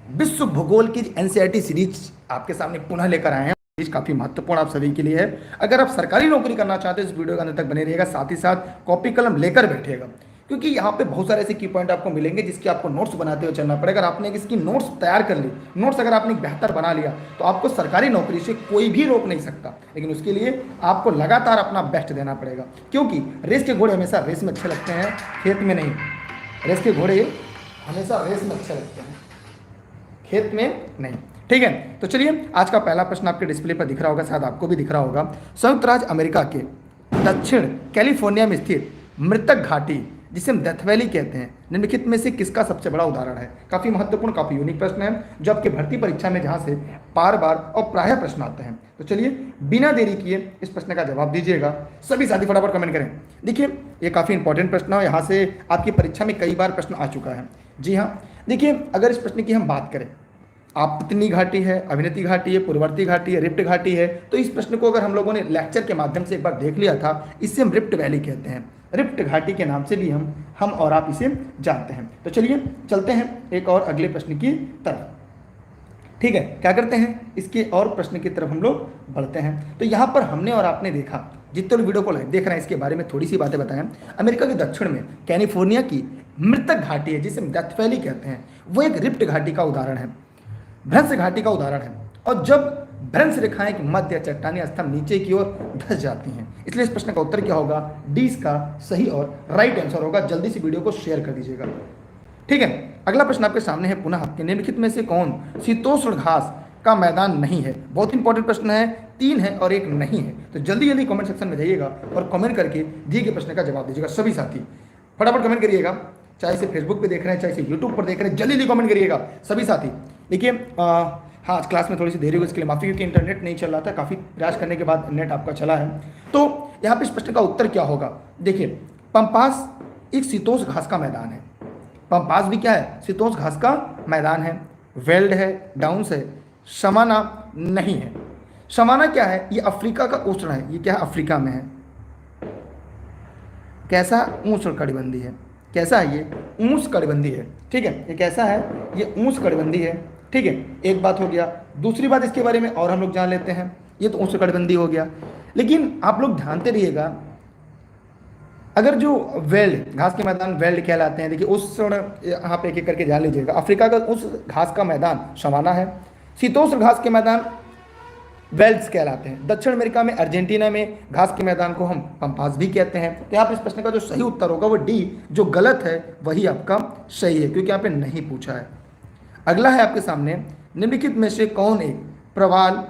विश्व भूगोल की एनसीईआरटी सीरीज आपके सामने पुनः लेकर आए हैं। सीरीज काफी महत्वपूर्ण आप सभी के लिए है। अगर आप सरकारी नौकरी करना चाहते हैं, इस वीडियो के अंत तक बने रहिएगा, साथ ही साथ कॉपी कलम लेकर बैठिएगा, क्योंकि यहाँ पे बहुत सारे ऐसे की पॉइंट आपको मिलेंगे जिसके आपको नोट्स बनाते हुए चलना पड़ेगा। अगर आपने इसकी नोट्स तैयार कर ली, नोट्स अगर आपने बेहतर बना लिया, तो आपको सरकारी नौकरी से कोई भी रोक नहीं सकता। लेकिन उसके लिए आपको लगातार अपना बेस्ट देना पड़ेगा, क्योंकि रेस के घोड़े हमेशा रेस में अच्छे लगते हैं, खेत में नहीं। रेस के घोड़े हमेशा रेस में अच्छे लगते हैं, खेत में नहीं। ठीक है, तो चलिए आज का पहला प्रश्न आपके डिस्प्ले पर दिख रहा होगा, शायद आपको भी दिख रहा होगा। संयुक्त राज्य अमेरिका के दक्षिण कैलिफोर्निया में स्थित मृतक घाटी, जिसे हम डेथ वैली कहते हैं, निम्नलिखित में से किसका सबसे बड़ा उदाहरण है? काफी महत्वपूर्ण, काफी यूनिक प्रश्न है, जो आपके भर्ती परीक्षा में जहां से बार बार और प्रायः प्रश्न आते हैं। तो चलिए बिना देरी किए इस प्रश्न का जवाब दीजिएगा। सभी साथी फटाफट कमेंट करें। देखिए ये काफी इंपॉर्टेंट प्रश्न है, यहाँ से आपकी परीक्षा में कई बार प्रश्न आ चुका है। जी हाँ, देखिए अगर इस प्रश्न की हम बात करें, आपतनी घाटी है, अभिनेती घाटी है, पूर्ववर्ती घाटी है, रिफ्ट घाटी है, तो इस प्रश्न को अगर हम लोगों ने लेक्चर के माध्यम से एक बार देख लिया था, इससे हम रिफ्ट वैली कहते हैं। रिफ्ट घाटी के नाम से भी हम और आप इसे जानते हैं। तो चलिए चलते हैं एक और अगले प्रश्न की तरफ। ठीक है, क्या करते हैं, इसके और प्रश्न की तरफ हम लोग बढ़ते हैं। तो यहाँ पर हमने और आपने देखा, जितने लोग वीडियो को लाइव देख रहे हैं, इसके बारे में थोड़ी सी बातें बताएं। अमेरिका के दक्षिण में कैलिफोर्निया की मृतक घाटी है, जिसे हम डेथ वैली कहते हैं, वो एक रिफ्ट घाटी का उदाहरण है, भ्रंश घाटी का उदाहरण है। और जब भ्रंश रेखाएं की मध्य चट्टानी स्तंभ नीचे की ओर धंस जाती हैं, इसलिए इस प्रश्न का उत्तर क्या होगा? डी इसका सही और राइट आंसर होगा। जल्दी से वीडियो को शेयर कर दीजिएगा। ठीक है, अगला प्रश्न आपके सामने है पुनः, निम्नलिखित में से कौन शीतोष्ण घास का मैदान नहीं है? बहुत इंपॉर्टेंट प्रश्न है, 3 है और 1 नहीं है। तो जल्दी जल्दी कमेंट सेक्शन में जाइएगा और कमेंट करके दिए गए प्रश्न का जवाब दीजिएगा। सभी साथी फटाफट कमेंट करिएगा, चाहे इसे फेसबुक पे देख रहे हैं, चाहे इसे यूट्यूब पर देख रहे हैं, जल्दी जल्दी कमेंट करिएगा सभी साथी। देखिए हाँ, आज क्लास में थोड़ी सी देरी हुई, इसके लिए माफी, क्योंकि इंटरनेट नहीं चल रहा था, काफ़ी प्रयास करने के बाद नेट आपका चला है। तो यहाँ पे इस प्रश्न का उत्तर क्या होगा? देखिए पंपास एक शीतोष्ण घास का मैदान है। पंपास भी क्या है? शीतोष्ण घास का मैदान है। वेल्ड है, डाउन्स है, शमाना नहीं है। शमाना क्या है? ये अफ्रीका का उष्ण है। ये क्या है? अफ्रीका में है। कैसा? उष्ण कटिबंधी है। कैसा है? ये ऊष्ण कटिबंधी है। ठीक है, ये कैसा है? ये ऊष्ण कटिबंधी है। ठीक है, एक बात हो गया। दूसरी बात इसके बारे में और हम लोग जान लेते हैं, ये तो उष्ण कटिबंधी हो गया। लेकिन आप लोग ध्यानते रहिएगा, अगर जो वेल्ड घास के मैदान वेल्ड कहलाते हैं, देखिए उष्ण, यहाँ पे एक एक करके जान लीजिएगा। अफ्रीका का उस घास का मैदान शवाना है। शीतोष्ण घास के मैदान वेल्ड्स कहलाते हैं। दक्षिण अमेरिका में अर्जेंटीना में घास के मैदान को हम पंपास भी कहते हैं। तो यहाँ पर इस प्रश्न का जो सही उत्तर होगा वो डी, जो गलत है वही आपका सही है, क्योंकि यहाँ पे नहीं पूछा है। अगला है आपके सामने, निम्नलिखित में से कौन एक प्रवाल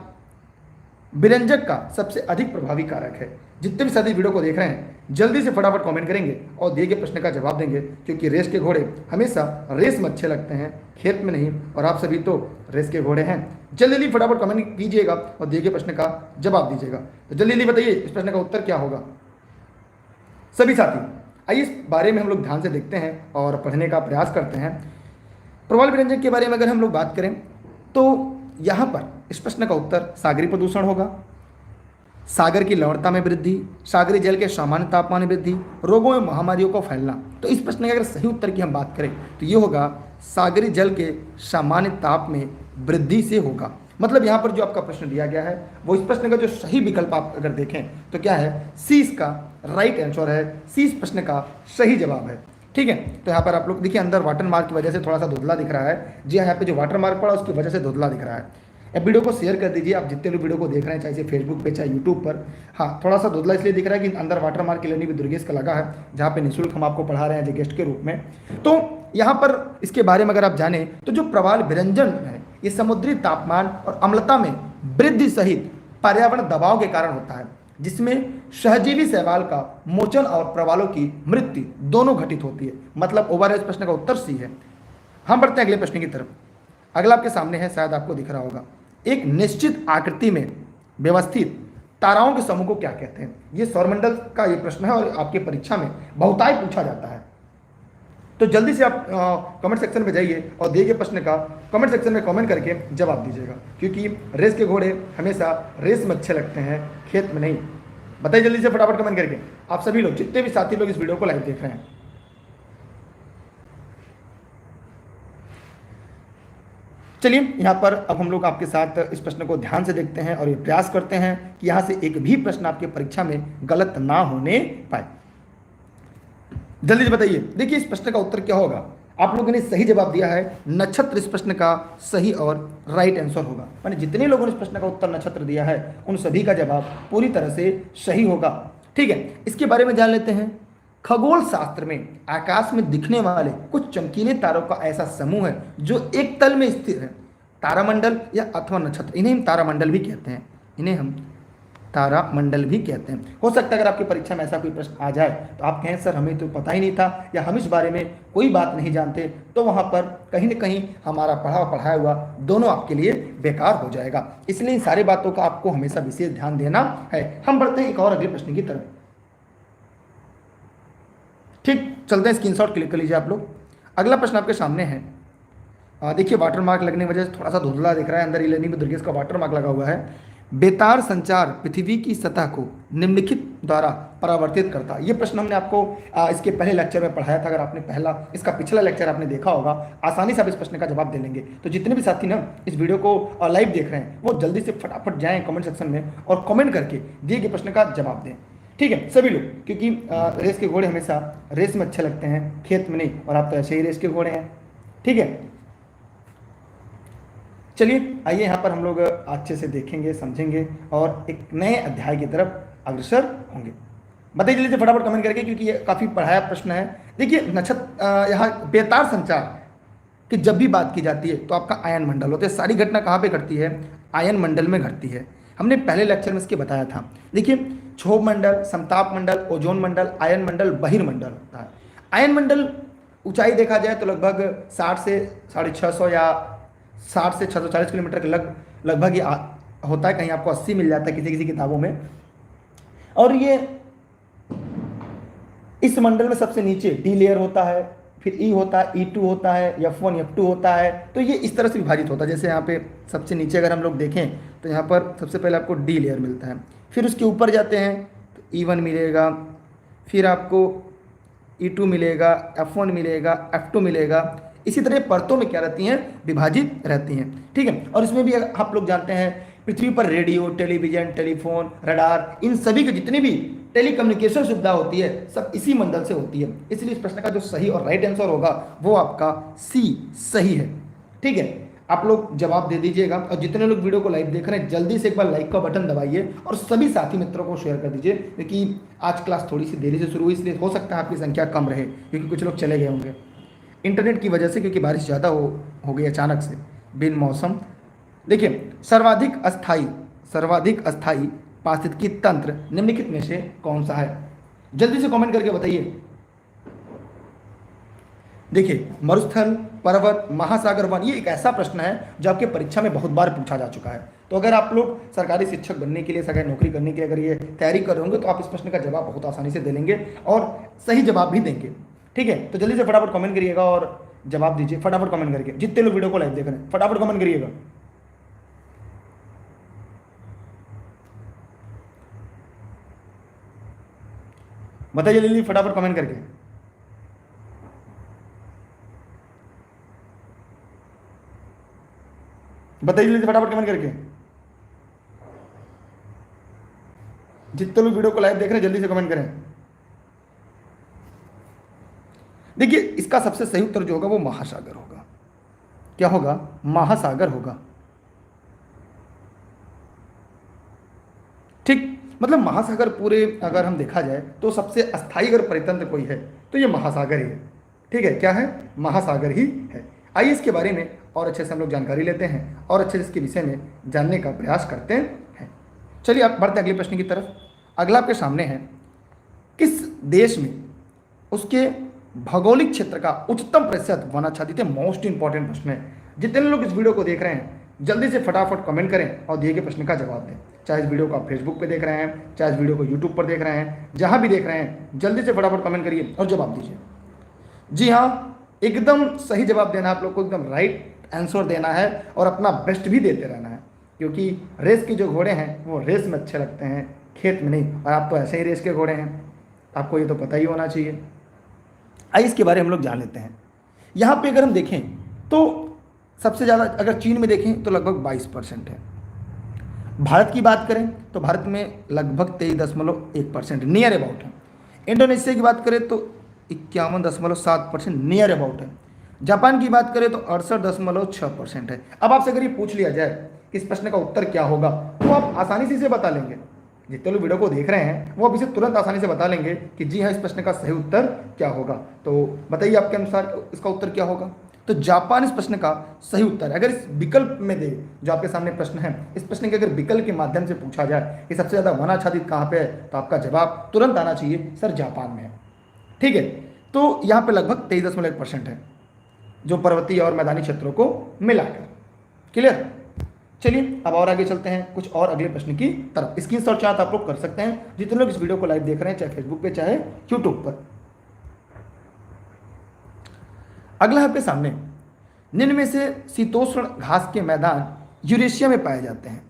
विरंजक का सबसे अधिक प्रभावी कारक है? जितने भी साथी वीडियो को देख रहे हैं, जल्दी से फटाफट कमेंट करेंगे और दिए गए प्रश्न का जवाब देंगे, क्योंकि रेस के घोड़े हमेशा रेस में अच्छे लगते हैं, खेत में नहीं। और आप सभी तो रेस के घोड़े हैं। जल्दी जल्दी फटाफट कमेंट कीजिएगा और दिए गए प्रश्न का जवाब दीजिएगा। तो जल्दी जल्दी बताइए इस प्रश्न का उत्तर क्या होगा सभी साथी। आइए इस बारे में हम लोग ध्यान से देखते हैं और पढ़ने का प्रयास करते हैं। प्रवाल विरंजक के बारे में अगर हम लोग बात करें, तो यहाँ पर इस प्रश्न का उत्तर सागरीय प्रदूषण होगा, सागर की लवणता में वृद्धि, सागरीय जल के सामान्य तापमान में वृद्धि, रोगों एवं महामारियों को फैलना। तो इस प्रश्न के अगर सही उत्तर की हम बात करें तो ये होगा सागरीय जल के सामान्य ताप में वृद्धि से होगा। मतलब यहाँ पर जो आपका प्रश्न दिया गया है वो इस प्रश्न का जो सही विकल्प आप अगर देखें तो क्या है? सी इसका राइट आंसर है। सी इस प्रश्न का सही जवाब है। ठीक है, तो यहाँ पर आप लोग देखिए, अंदर वाटर मार्क की वजह से थोड़ा सा धुंधला दिख रहा है। जी हाँ, यहाँ पे जो वाटर मार्क पड़ा उसकी वजह से धुंधला दिख रहा है। अब वीडियो को शेयर कर दीजिए, आप जितने लोग वीडियो को देख रहे हैं, चाहे से फेसबुक पे चाहे यूट्यूब पर। हाँ, थोड़ा सा धुंधला इसलिए दिख रहा है कि अंदर वाटर मार्क किलनी भी दुर्गेश का लगा है, जहाँ पे निःशुल्क हम आपको पढ़ा रहे हैं गेस्ट के रूप में। तो यहाँ पर इसके बारे में अगर आप जाने तो जो प्रवाल विरंजन है, ये समुद्री तापमान और अम्लता में वृद्धि सहित पर्यावरण दबाव के कारण होता है, जिसमें सहजीवी शैवाल का मोचन और प्रवालों की मृत्यु दोनों घटित होती है। मतलब ओवरऑल प्रश्न का उत्तर सी है। हम बढ़ते हैं अगले प्रश्न की तरफ। अगला आपके सामने है, शायद आपको दिख रहा होगा, एक निश्चित आकृति में व्यवस्थित ताराओं के समूह को क्या कहते हैं? ये सौरमंडल का ये प्रश्न है और आपके परीक्षा में बहुतायत पूछा जाता है। तो जल्दी से आप कमेंट सेक्शन में जाइए और दिए गए प्रश्न का कमेंट सेक्शन में कमेंट करके जवाब दीजिएगा, क्योंकि रेस के घोड़े हमेशा रेस में अच्छे लगते हैं, खेत में नहीं। बताइए जल्दी से फटाफट कमेंट करके आप सभी लोग, जितने भी साथी लोग इस वीडियो को लाइव देख रहे हैं। चलिए यहाँ पर अब हम लोग आपके साथ इस प्रश्न को ध्यान से देखते हैं और ये प्रयास करते हैं कि यहाँ से एक भी प्रश्न आपके परीक्षा में गलत ना होने पाए। जल्दी से बताइए, देखिए इस प्रश्न का उत्तर क्या होगा। आप लोगों ने सही जवाब दिया है नक्षत्र, इस प्रश्न का सही और राइट आंसर होगा। मैंने जितने लोगों ने इस प्रश्न का उत्तर नक्षत्र दिया है उन सभी का जवाब पूरी तरह से सही होगा। ठीक है, इसके बारे में जान लेते हैं। खगोल शास्त्र में आकाश में दिखने वाले कुछ चमकीले तारों का ऐसा समूह है जो एक तल में स्थित है, तारामंडल या अथवा नक्षत्र। इन्हें हम तारामंडल भी कहते हैं, इन्हें हम तारामंडल भी कहते हैं। हो सकता है अगर आपकी परीक्षा में ऐसा कोई प्रश्न आ जाए तो आप कहें सर हमें तो पता ही नहीं था या हम इस बारे में कोई बात नहीं जानते, तो वहाँ पर कहीं ना कहीं हमारा पढ़ाया हुआ दोनों आपके लिए बेकार हो जाएगा। इसलिए इन सारी बातों का आपको हमेशा विशेष ध्यान देना है। हम बढ़ते हैं एक और अगले प्रश्न की तरफ। ठीक, चलते हैं, स्क्रीनशॉट क्लिक कर लीजिए आप लोग। अगला प्रश्न आपके सामने है। देखिए वाटर मार्क लगने की वजह से थोड़ा सा धुंधला दिख रहा है, अंदर ई-लर्निंग में दुर्गेश का वाटर मार्क लगा हुआ है। बेतार संचार पृथ्वी की सतह को निम्नलिखित द्वारा परावर्तित करता है। ये प्रश्न हमने आपको इसके पहले लेक्चर में पढ़ाया था। अगर आपने इसका पिछला लेक्चर आपने देखा होगा, आसानी से आप इस प्रश्न का जवाब दे लेंगे। तो जितने भी साथी ना इस वीडियो को लाइव देख रहे हैं वो जल्दी से फटाफट जाएं कमेंट सेक्शन में और कमेंट करके दिए गए प्रश्न का जवाब दें। ठीक है सभी लोग, क्योंकि रेस के घोड़े हमेशा रेस में अच्छे लगते हैं, खेत में नहीं, और आप तो ऐसे ही रेस के घोड़े हैं। ठीक है, चलिए आइए यहाँ पर हम लोग अच्छे से देखेंगे, समझेंगे और एक नए अध्याय की तरफ अग्रसर होंगे। बताइए जल्दी से फटाफट कमेंट करके, क्योंकि ये काफ़ी पढ़ाया प्रश्न है। देखिए नक्षत्र यहाँ बेतार संचार की जब भी बात की जाती है तो आपका आयन मंडल होता है। सारी घटना कहाँ पे घटती है? आयन मंडल में घटती है। हमने पहले लेक्चर में इसके बताया था। देखिए क्षोभ मंडल, समताप मंडल, ओजोन मंडल, आयन मंडल, बहिर्मंडल होता है। आयन मंडल ऊंचाई देखा जाए तो लगभग 60 से 650 या 60 से 640 किलोमीटर के लगभग ये होता है। कहीं आपको 80 मिल जाता है किसी किसी किताबों में। और ये इस मंडल में सबसे नीचे डी लेयर होता है, फिर ई होता है, E2 होता है, F1 F2 होता है। तो ये इस तरह से विभाजित होता है। जैसे यहाँ पे सबसे नीचे अगर हम लोग देखें तो यहाँ पर सबसे पहले आपको डी लेयर मिलता है, फिर उसके ऊपर जाते हैं तो E1 मिलेगा, फिर आपको E2 मिलेगा, F1 मिलेगा, F2 मिलेगा। इसी तरह परतों में क्या रहती हैं? विभाजित रहती हैं। ठीक है, और इसमें भी आप लोग जानते हैं पृथ्वी पर रेडियो, टेलीविजन, टेलीफोन, रडार, इन सभी की जितनी भी टेलीकम्युनिकेशन सुविधा होती है सब इसी मंडल से होती है। इसलिए इस प्रश्न का जो सही और राइट आंसर होगा वो आपका सी सही है। ठीक है, आप लोग जवाब दे दीजिएगा और जितने लोग वीडियो को लाइव देख रहे हैं जल्दी से एक बार लाइक का बटन दबाइए और सभी साथी मित्रों को शेयर कर दीजिए, क्योंकि आज क्लास थोड़ी सी देरी से शुरू हुई, इसलिए हो सकता है आपकी संख्या कम रहे, क्योंकि कुछ लोग चले गए होंगे इंटरनेट की वजह से, क्योंकि बारिश ज़्यादा हो गई अचानक से बिन मौसम। देखिए सर्वाधिक अस्थायी पारिस्थितिकी तंत्र निम्नलिखित में से कौन सा है? जल्दी से कमेंट करके बताइए। देखिए मरुस्थल, पर्वत, महासागर, वन, ये एक ऐसा प्रश्न है जो आपके परीक्षा में बहुत बार पूछा जा चुका है। तो अगर आप लोग सरकारी शिक्षक बनने के लिए, सरकारी नौकरी करने के लिए अगर ये तैयारी कर रहे होंगे तो आप इस प्रश्न का जवाब बहुत आसानी से दे लेंगे और सही जवाब भी देंगे। ठीक है, तो जल्दी से फटाफट कमेंट करिएगा और जवाब दीजिए फटाफट कमेंट करके। जितने लोग वीडियो को लाइव देख रहे हैं फटाफट कमेंट करिएगा। बताइए जल्दी फटाफट कमेंट करके। बताइए जल्दी फटाफट कमेंट करके। जितने लोग वीडियो को लाइव देख रहे हैं जल्दी से कमेंट करें। देखिए इसका सबसे सही उत्तर जो होगा वो महासागर होगा। क्या होगा? महासागर होगा। ठीक, मतलब महासागर पूरे अगर हम देखा जाए तो सबसे अस्थायी अगर परितंत्र कोई है तो ये महासागर ही है। ठीक है, क्या है? महासागर ही है। आइए इसके बारे में और अच्छे से हम लोग जानकारी लेते हैं और अच्छे से इसके विषय में जानने का प्रयास करते हैं। चलिए आप बढ़ते हैं अगले प्रश्न की तरफ। अगला आपके सामने है, किस देश में उसके भौगोलिक क्षेत्र का उच्चतम प्रतिशत वनाच्छादित है? मोस्ट इंपॉर्टेंट प्रश्न है। जितने लोग इस वीडियो को देख रहे हैं जल्दी से फटाफट कमेंट करें और दिए गए प्रश्न का जवाब दें। चाहे इस वीडियो को आप फेसबुक पे देख रहे हैं, चाहे इस वीडियो को यूट्यूब पर देख रहे हैं, जहां भी देख रहे हैं जल्दी से फटाफट कमेंट करिए और जवाब दीजिए। जी हाँ, एकदम सही जवाब देना है आप लोग को, एकदम राइट आंसर देना है और अपना बेस्ट भी देते रहना है, क्योंकि रेस के जो घोड़े हैं वो रेस में अच्छे लगते हैं, खेत में नहीं। और आप तो ऐसे ही रेस के घोड़े हैं, आपको ये तो पता ही होना चाहिए। आइए इसके बारे में हम लोग जान लेते हैं। यहाँ पे अगर हम देखें तो सबसे ज़्यादा अगर चीन में देखें तो लगभग 22% है। भारत की बात करें तो भारत में लगभग 23.1% नियर अबाउट है। इंडोनेशिया की बात करें तो 51.7% नियर अबाउट है। जापान की बात करें तो 68.6% है। अब आपसे अगर ये पूछ लिया जाए कि इस प्रश्न का उत्तर क्या होगा, तो आप आसानी से इसे बता लेंगे। जितने लोग वीडियो को देख रहे हैं वो अब इसे तुरंत आसानी से बता लेंगे कि जी हाँ, इस प्रश्न का सही उत्तर क्या होगा। तो बताइए आपके अनुसार इसका उत्तर क्या होगा। तो जापान इस प्रश्न का सही उत्तर है। अगर इस विकल्प में दे, जो आपके सामने प्रश्न है, इस प्रश्न के अगर विकल्प के माध्यम से पूछा जाए कि सबसे ज़्यादा वन आच्छादित कहाँ पे है, तो आपका जवाब तुरंत आना चाहिए सर जापान में है। ठीक है, तो यहाँ पे लगभग 23.1% है, जो पर्वतीय और मैदानी क्षेत्रों को मिलाकर। क्लियर। चलिए अब और आगे चलते हैं कुछ और अगले प्रश्न की तरफ। स्क्रीनशॉट चार्ट आप लोग कर सकते हैं जितने लोग इस वीडियो को लाइव देख रहे हैं, चाहे फेसबुक पे चाहे यूट्यूब पर। अगला आपके सामने, निम्न में से शीतोष्ण घास के मैदान यूरेशिया में पाए जाते हैं।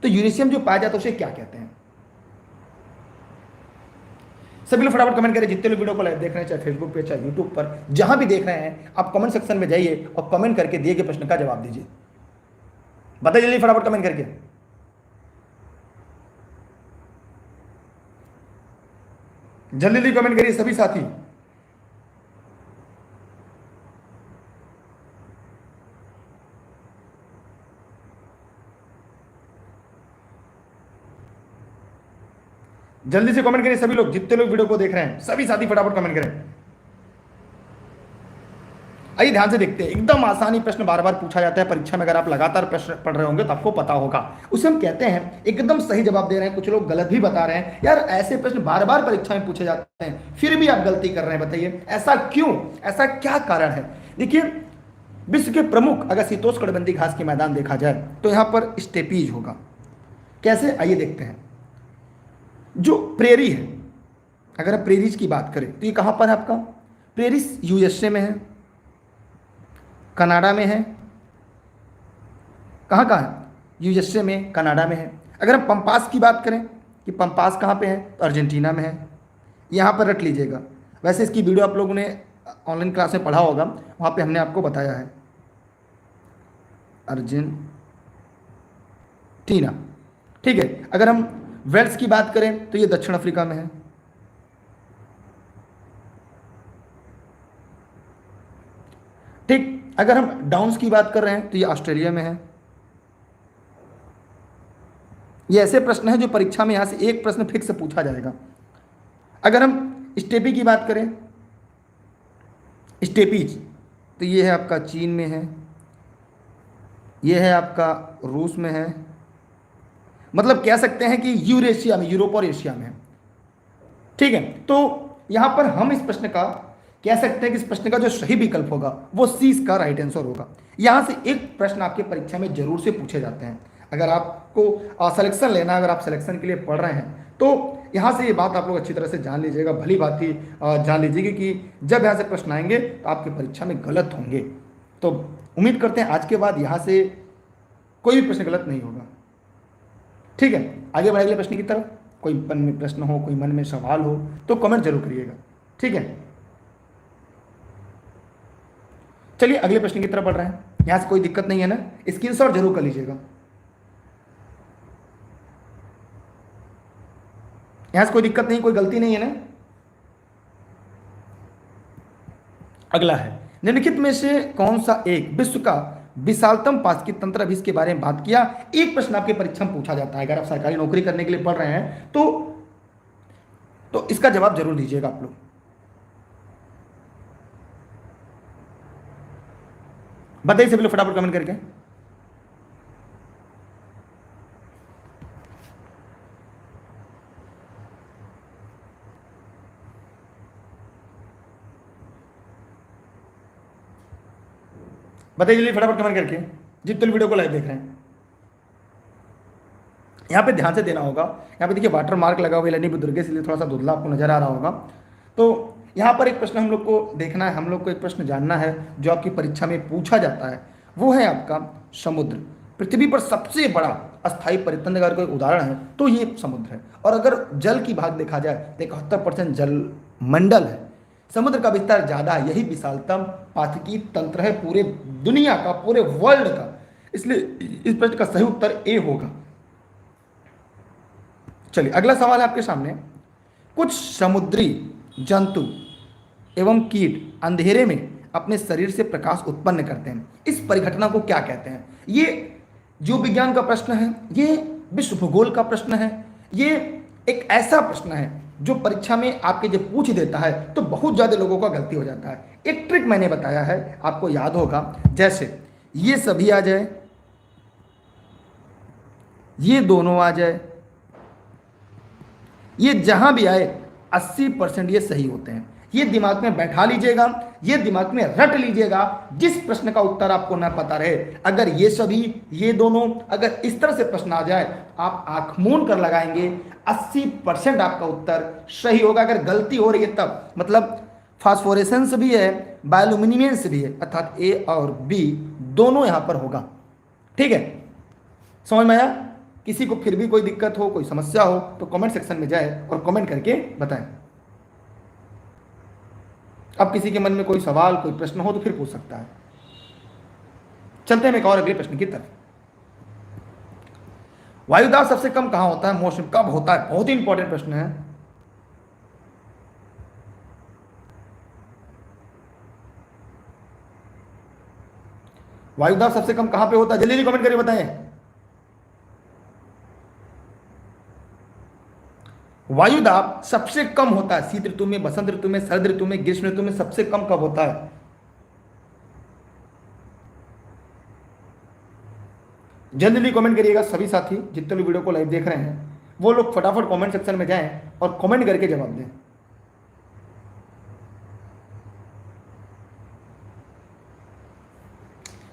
तो यूरेशियम जो पाया जाता है उसे क्या कहते हैं। सभी लोग फटाफट कमेंट करें, जितने लोग वीडियो को लाइव देख रहे हैं, चाहे फेसबुक पे चाहे यूट्यूब पर, जहां भी देख रहे हैं, आप कमेंट सेक्शन में जाइए और कमेंट करके दिए गए प्रश्न का जवाब दीजिए। बताइए जल्दी फटाफट कमेंट करके। जल्दी जल्दी कमेंट करिए सभी साथी। जल्दी से कमेंट करिए सभी लोग, जितने लोग वीडियो को देख रहे हैं, सभी साथी फटाफट कमेंट करें। आइए ध्यान से देखते हैं। एकदम आसानी प्रश्न बार बार पूछा जाता है परीक्षा में। अगर आप लगातार प्रश्न पढ़ रहे होंगे तो आपको पता होगा। उसे हम कहते हैं एकदम सही जवाब दे रहे हैं। कुछ लोग गलत भी बता रहे हैं। यार ऐसे प्रश्न बार बार परीक्षा में पूछे जाते हैं, फिर भी आप गलती कर रहे हैं। बताइए ऐसा क्यों, ऐसा क्या कारण है। देखिए विश्व के प्रमुख अगर शीतोष्णकटिबंधीय घास के मैदान देखा जाए तो यहाँ पर स्टेपीज होगा। कैसे, आइए देखते हैं। जो प्रेरी है, अगर आप प्रेरीज की बात करें तो ये कहाँ पर है आपका। प्रेरीज यूएसए में है, कनाडा में है। कहाँ कहाँ है, यूएसए में, कनाडा में है। अगर हम पंपास की बात करें कि पंपास कहाँ पे है, तो अर्जेंटीना में है। यहाँ पर रट लीजिएगा। वैसे इसकी वीडियो आप लोगों ने ऑनलाइन क्लास में पढ़ा होगा, वहाँ पे हमने आपको बताया है। अर्जेंटीना, ठीक है। अगर हम वेल्स की बात करें तो ये दक्षिण अफ्रीका में है। ठीक, अगर हम डाउन्स की बात कर रहे हैं तो ये ऑस्ट्रेलिया में है। ये ऐसे प्रश्न हैं जो परीक्षा में यहां से एक प्रश्न फिक्स पूछा जाएगा। अगर हम स्टेपी की बात करें, स्टेपीज, तो ये है आपका चीन में है, ये है आपका रूस में है। मतलब कह सकते हैं कि यूरेशिया में, यूरोप और एशिया में है। ठीक है, तो यहां पर हम इस प्रश्न का कह सकते हैं कि इस प्रश्न का जो सही विकल्प होगा वो सी इसका राइट आंसर होगा। यहां से एक प्रश्न आपके परीक्षा में जरूर से पूछे जाते हैं। अगर आपको सिलेक्शन लेना, अगर आप सिलेक्शन के लिए पढ़ रहे हैं, तो यहां से ये बात आप लोग अच्छी तरह से जान लीजिएगा, भली बात ही जान लीजिएगा कि जब यहाँ से प्रश्न आएंगे तो आपके परीक्षा में गलत होंगे। तो उम्मीद करते हैं आज के बाद यहाँ से कोई भी प्रश्न गलत नहीं होगा। ठीक है, आगे बढ़ेंगे प्रश्न की तरफ। कोई मन में प्रश्न हो, कोई मन में सवाल हो तो कमेंट जरूर करिएगा। ठीक है, चलिए अगले प्रश्न की तरफ बढ़ रहे हैं। यहां से कोई दिक्कत नहीं है ना, स्क्रीनशॉट जरूर कर लीजिएगा। यहां से कोई दिक्कत नहीं, कोई गलती नहीं है ना। अगला है, निम्नलिखित में से कौन सा एक विश्व का विशालतम पारस्कित तंत्र, अभी इसके बारे में बात किया। एक प्रश्न आपके परीक्षा में पूछा जाता है। अगर आप सरकारी नौकरी करने के लिए पढ़ रहे हैं तो इसका जवाब जरूर दीजिएगा आप लोग। बताइए सभी लोग फटाफट कमेंट करके। बताइए जल्दी फटाफट कमेंट करके, जितने वीडियो को लाइव देख रहे हैं। यहाँ पे ध्यान से देना होगा। यहाँ पे देखिए वाटर मार्क लगा हुआ है लनी बुजुर्ग, इसलिए थोड़ा सा धुंधला आपको नजर आ रहा होगा। तो यहाँ पर एक प्रश्न हम लोग को देखना है, हम लोग को एक प्रश्न जानना है जो आपकी परीक्षा में पूछा जाता है। वो है आपका समुद्र। पृथ्वी पर सबसे बड़ा अस्थायी परितंत्र का कोई उदाहरण है तो ये समुद्र है। और अगर जल की भाग देखा जाए तो 71% जल मंडल है। समुद्र का विस्तार ज्यादा है, यही विशालतम पाथकी तंत्र है पूरे दुनिया का, पूरे वर्ल्ड का। इसलिए इस प्रश्न का सही उत्तर ए होगा। चलिए अगला सवाल है आपके सामने। कुछ समुद्री जंतु एवं कीट अंधेरे में अपने शरीर से प्रकाश उत्पन्न करते हैं, इस परिघटना को क्या कहते हैं? ये जीव विज्ञान का प्रश्न है, ये विश्व भूगोल का प्रश्न है, ये एक ऐसा प्रश्न है जो परीक्षा में आपके जब पूछ देता है तो बहुत ज्यादा लोगों का गलती हो जाता है। एक ट्रिक मैंने बताया है, आपको याद होगा, जैसे ये सभी आ जाए, ये दोनों आ जाए, ये जहां भी आए 80% ये सही होते हैं। ये दिमाग में बैठा लीजिएगा, ये दिमाग में रट लीजिएगा। जिस प्रश्न का उत्तर आपको ना पता रहे, अगर ये सभी, ये दोनों, अगर इस तरह से प्रश्न आ जाए, आप आंख मूंद कर लगाएंगे, 80% आपका उत्तर सही होगा। अगर गलती हो रही है तब, मतलब फास्फोरेसेंस भी है, बायोल्यूमिनेसेंस भी है, अर्थात ए और बी दोनों यहां पर होगा। ठीक है, समझ में आया? किसी को फिर भी कोई दिक्कत हो, कोई समस्या हो तो कमेंट सेक्शन में जाए और कमेंट करके बताएं। अब किसी के मन में कोई सवाल, कोई प्रश्न हो तो फिर पूछ सकता है। चलते हैं एक और अगले प्रश्न की तरफ। वायुदाब सबसे कम कहां होता है? मौसम कब होता है? बहुत ही इंपॉर्टेंट प्रश्न है। वायुदाब सबसे कम कहां पे होता है? जल्दी जल्दी कमेंट करके बताएं। वायुदाब सबसे कम होता है शीत ऋतु में, बसंत ऋतु में, शरद ऋतु में, ग्रीष्म ऋतु में। सबसे कम कब होता है? जल्दी जल्दी कमेंट करिएगा सभी साथी, जितने भी वीडियो को लाइव देख रहे हैं वो लोग फटाफट कमेंट सेक्शन में जाएं और कमेंट करके जवाब दें।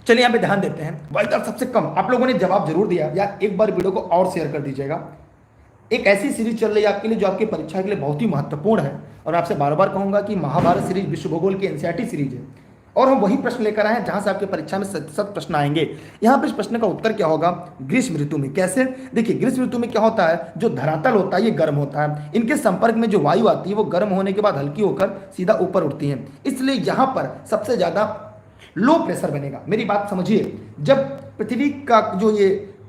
चलिए यहां पे ध्यान देते हैं। वायुदाब सबसे कम, आप लोगों ने जवाब जरूर दिया, या एक बार वीडियो को और शेयर कर दीजिएगा। एक ऐसी सीरीज चल रही है आपके लिए जो आपकी परीक्षा के लिए बहुत ही महत्वपूर्ण है, और आपसे बार बार कहूंगा कि महाभारत सीरीज विश्व भूगोल की एनसीईआरटी सीरीज है, और हम वही प्रश्न लेकर आए हैं जहां से आपके परीक्षा में सत प्रश्न आएंगे। यहाँ पे इस प्रश्न का उत्तर क्या होगा? ग्रीष्म ऋतु में। कैसे? देखिए ग्रीष्म ऋतु में क्या होता है, जो धरातल होता है ये गर्म होता है, इनके संपर्क में जो वायु आती है वो गर्म होने के बाद हल्की होकर सीधा ऊपर उठती है, इसलिए यहाँ पर सबसे ज्यादा लो प्रेशर बनेगा। मेरी बात समझिए, जब पृथ्वी का जो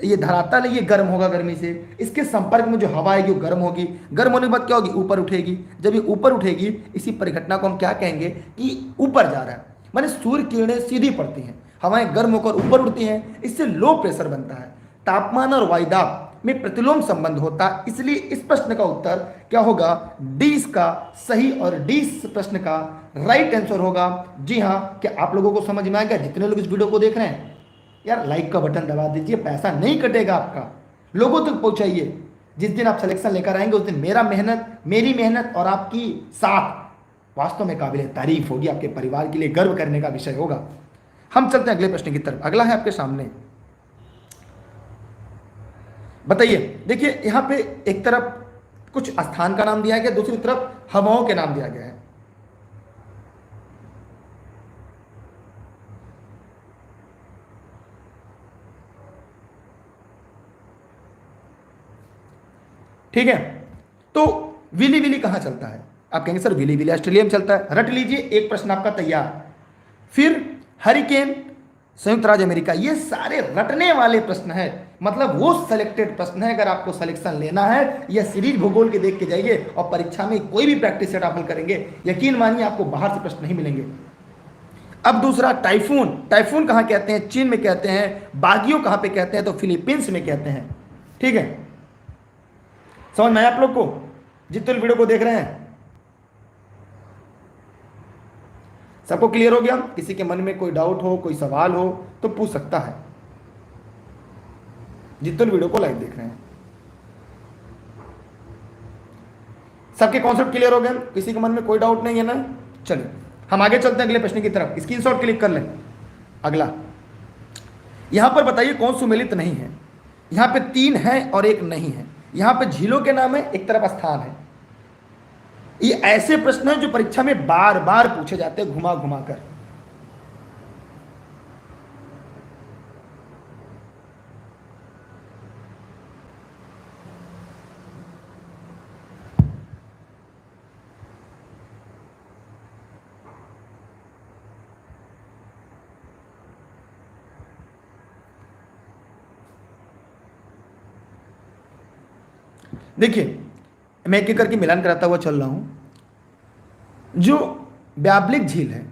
ये धरातल है ये गर्म होगा, गर्मी से इसके संपर्क में जो हवा आएगी वो गर्म होगी, गर्म होने के बाद क्या होगी? ऊपर उठेगी। जब ये ऊपर उठेगी, इसी परिघटना को हम क्या कहेंगे कि ऊपर जा रहा है, माने सूर्य किरणें सीधी पड़ती हैं, हवाएं गर्म होकर ऊपर उठती हैं, इससे लो प्रेशर बनता है। तापमान और वायुदाब में प्रतिलोम संबंध होता है, इसलिए इस प्रश्न का उत्तर क्या होगा? डी इसका सही, और डी इस प्रश्न का राइट आंसर होगा। जी हाँ, क्या आप लोगों को समझ में आ गया? जितने लोग इस वीडियो को देख रहे हैं यार लाइक का बटन दबा दीजिए, पैसा नहीं कटेगा आपका, लोगों तक पहुंचाइए। जिस दिन आप सिलेक्शन लेकर आएंगे उस दिन मेरी मेहनत और आपकी साथ वास्तव में काबिल तारीफ होगी, आपके परिवार के लिए गर्व करने का विषय होगा। हम चलते हैं अगले प्रश्न की तरफ। अगला है आपके सामने, बताइए। देखिए यहां पे एक तरफ कुछ स्थान का नाम दिया गया, दूसरी तरफ हवाओं के नाम दिया गया है। ठीक है, तो विली विली कहां चलता है? आप कहेंगे सर विली विली ऑस्ट्रेलिया में चलता है। रट लीजिए, एक प्रश्न आपका तैयार। फिर हरिकेन संयुक्त राज्य अमेरिका, ये सारे रटने वाले प्रश्न है, मतलब वो सिलेक्टेड प्रश्न है। अगर आपको सिलेक्शन लेना है, यह सीरीज भूगोल के देख के जाइए, और परीक्षा में कोई भी प्रैक्टिस सेट आप हल करेंगे, यकीन मानिए आपको बाहर से प्रश्न नहीं मिलेंगे। अब दूसरा टाइफून, टाइफून कहां कहते हैं? चीन में कहते हैं। बागियो कहां पे कहते हैं? तो फिलीपींस में कहते हैं। ठीक है, समझ में आया आप लोग को, जितने वीडियो को देख रहे हैं? सबको क्लियर हो गया? किसी के मन में कोई डाउट हो, कोई सवाल हो तो पूछ सकता है, जितने वीडियो को लाइव देख रहे हैं। सबके कॉन्सेप्ट क्लियर हो गए? किसी के मन में कोई डाउट नहीं है ना? चलिए हम आगे चलते हैं अगले प्रश्न की तरफ। स्क्रीनशॉट क्लिक कर लें। अगला यहां पर बताइए कौन सुमेलित नहीं है? यहां पे 3 है और 1 नहीं है। यहां पे झीलों के नाम है, एक तरफ स्थान है। ये ऐसे प्रश्न हैं जो परीक्षा में बार बार पूछे जाते हैं, घुमा घुमा कर। देखिए, मैं एक एक करके मिलान कराता हुआ चल रहा हूं। जो ब्याब्लिक झील है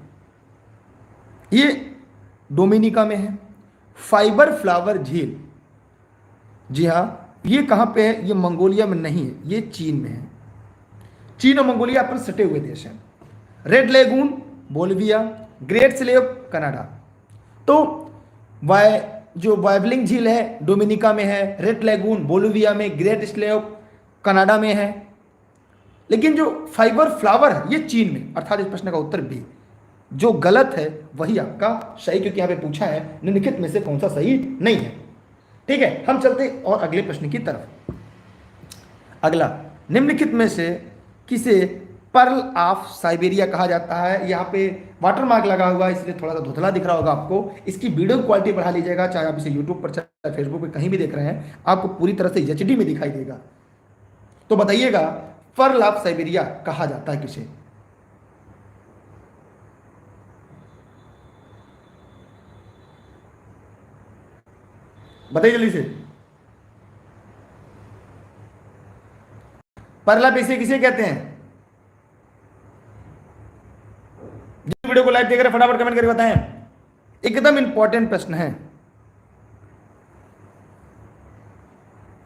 ये डोमिनिका में है। फाइबर फ्लावर झील, जी हाँ, ये कहाँ पे है? ये मंगोलिया में नहीं है, ये चीन में है। चीन और मंगोलिया पर सटे हुए देश हैं। Red lagoon Bolivia, great slave Canada. तो वाय जो वाइवलिंग झील है डोमिनिका में है, रेड लेगून बोलिविया में, ग्रेट स्लेव कनाडा में है। लेकिन जो फाइबर फ्लावर है ये चीन में, अर्थात इस प्रश्न का उत्तर बी। जो गलत है वही आपका सही, क्योंकि यहाँ पे पूछा है निम्नलिखित में से कौन सा सही नहीं है। ठीक है, हम चलते और अगले प्रश्न की तरफ। अगला, निम्नलिखित में से किसे पर्ल ऑफ साइबेरिया कहा जाता है? यहाँ पे वाटर मार्क लगा हुआ है इसलिए थोड़ा सा धुंधला दिख रहा होगा आपको। इसकी वीडियो क्वालिटी बढ़ा लीजिएगा, चाहे आप इसे यूट्यूब पर चाहे फेसबुक पर कहीं भी देख रहे हैं, आपको पूरी तरह से एचडी में दिखाई देगा। तो बताइएगा पर्ल ऑफ साइबेरिया कहा जाता है किसे? बताइए जल्दी से। पर्ल ऑफ एशिया किसे कहते हैं? जिस वीडियो को लाइव देख रहे हैं फटाफट कमेंट करके बताएं। एकदम इंपॉर्टेंट प्रश्न है,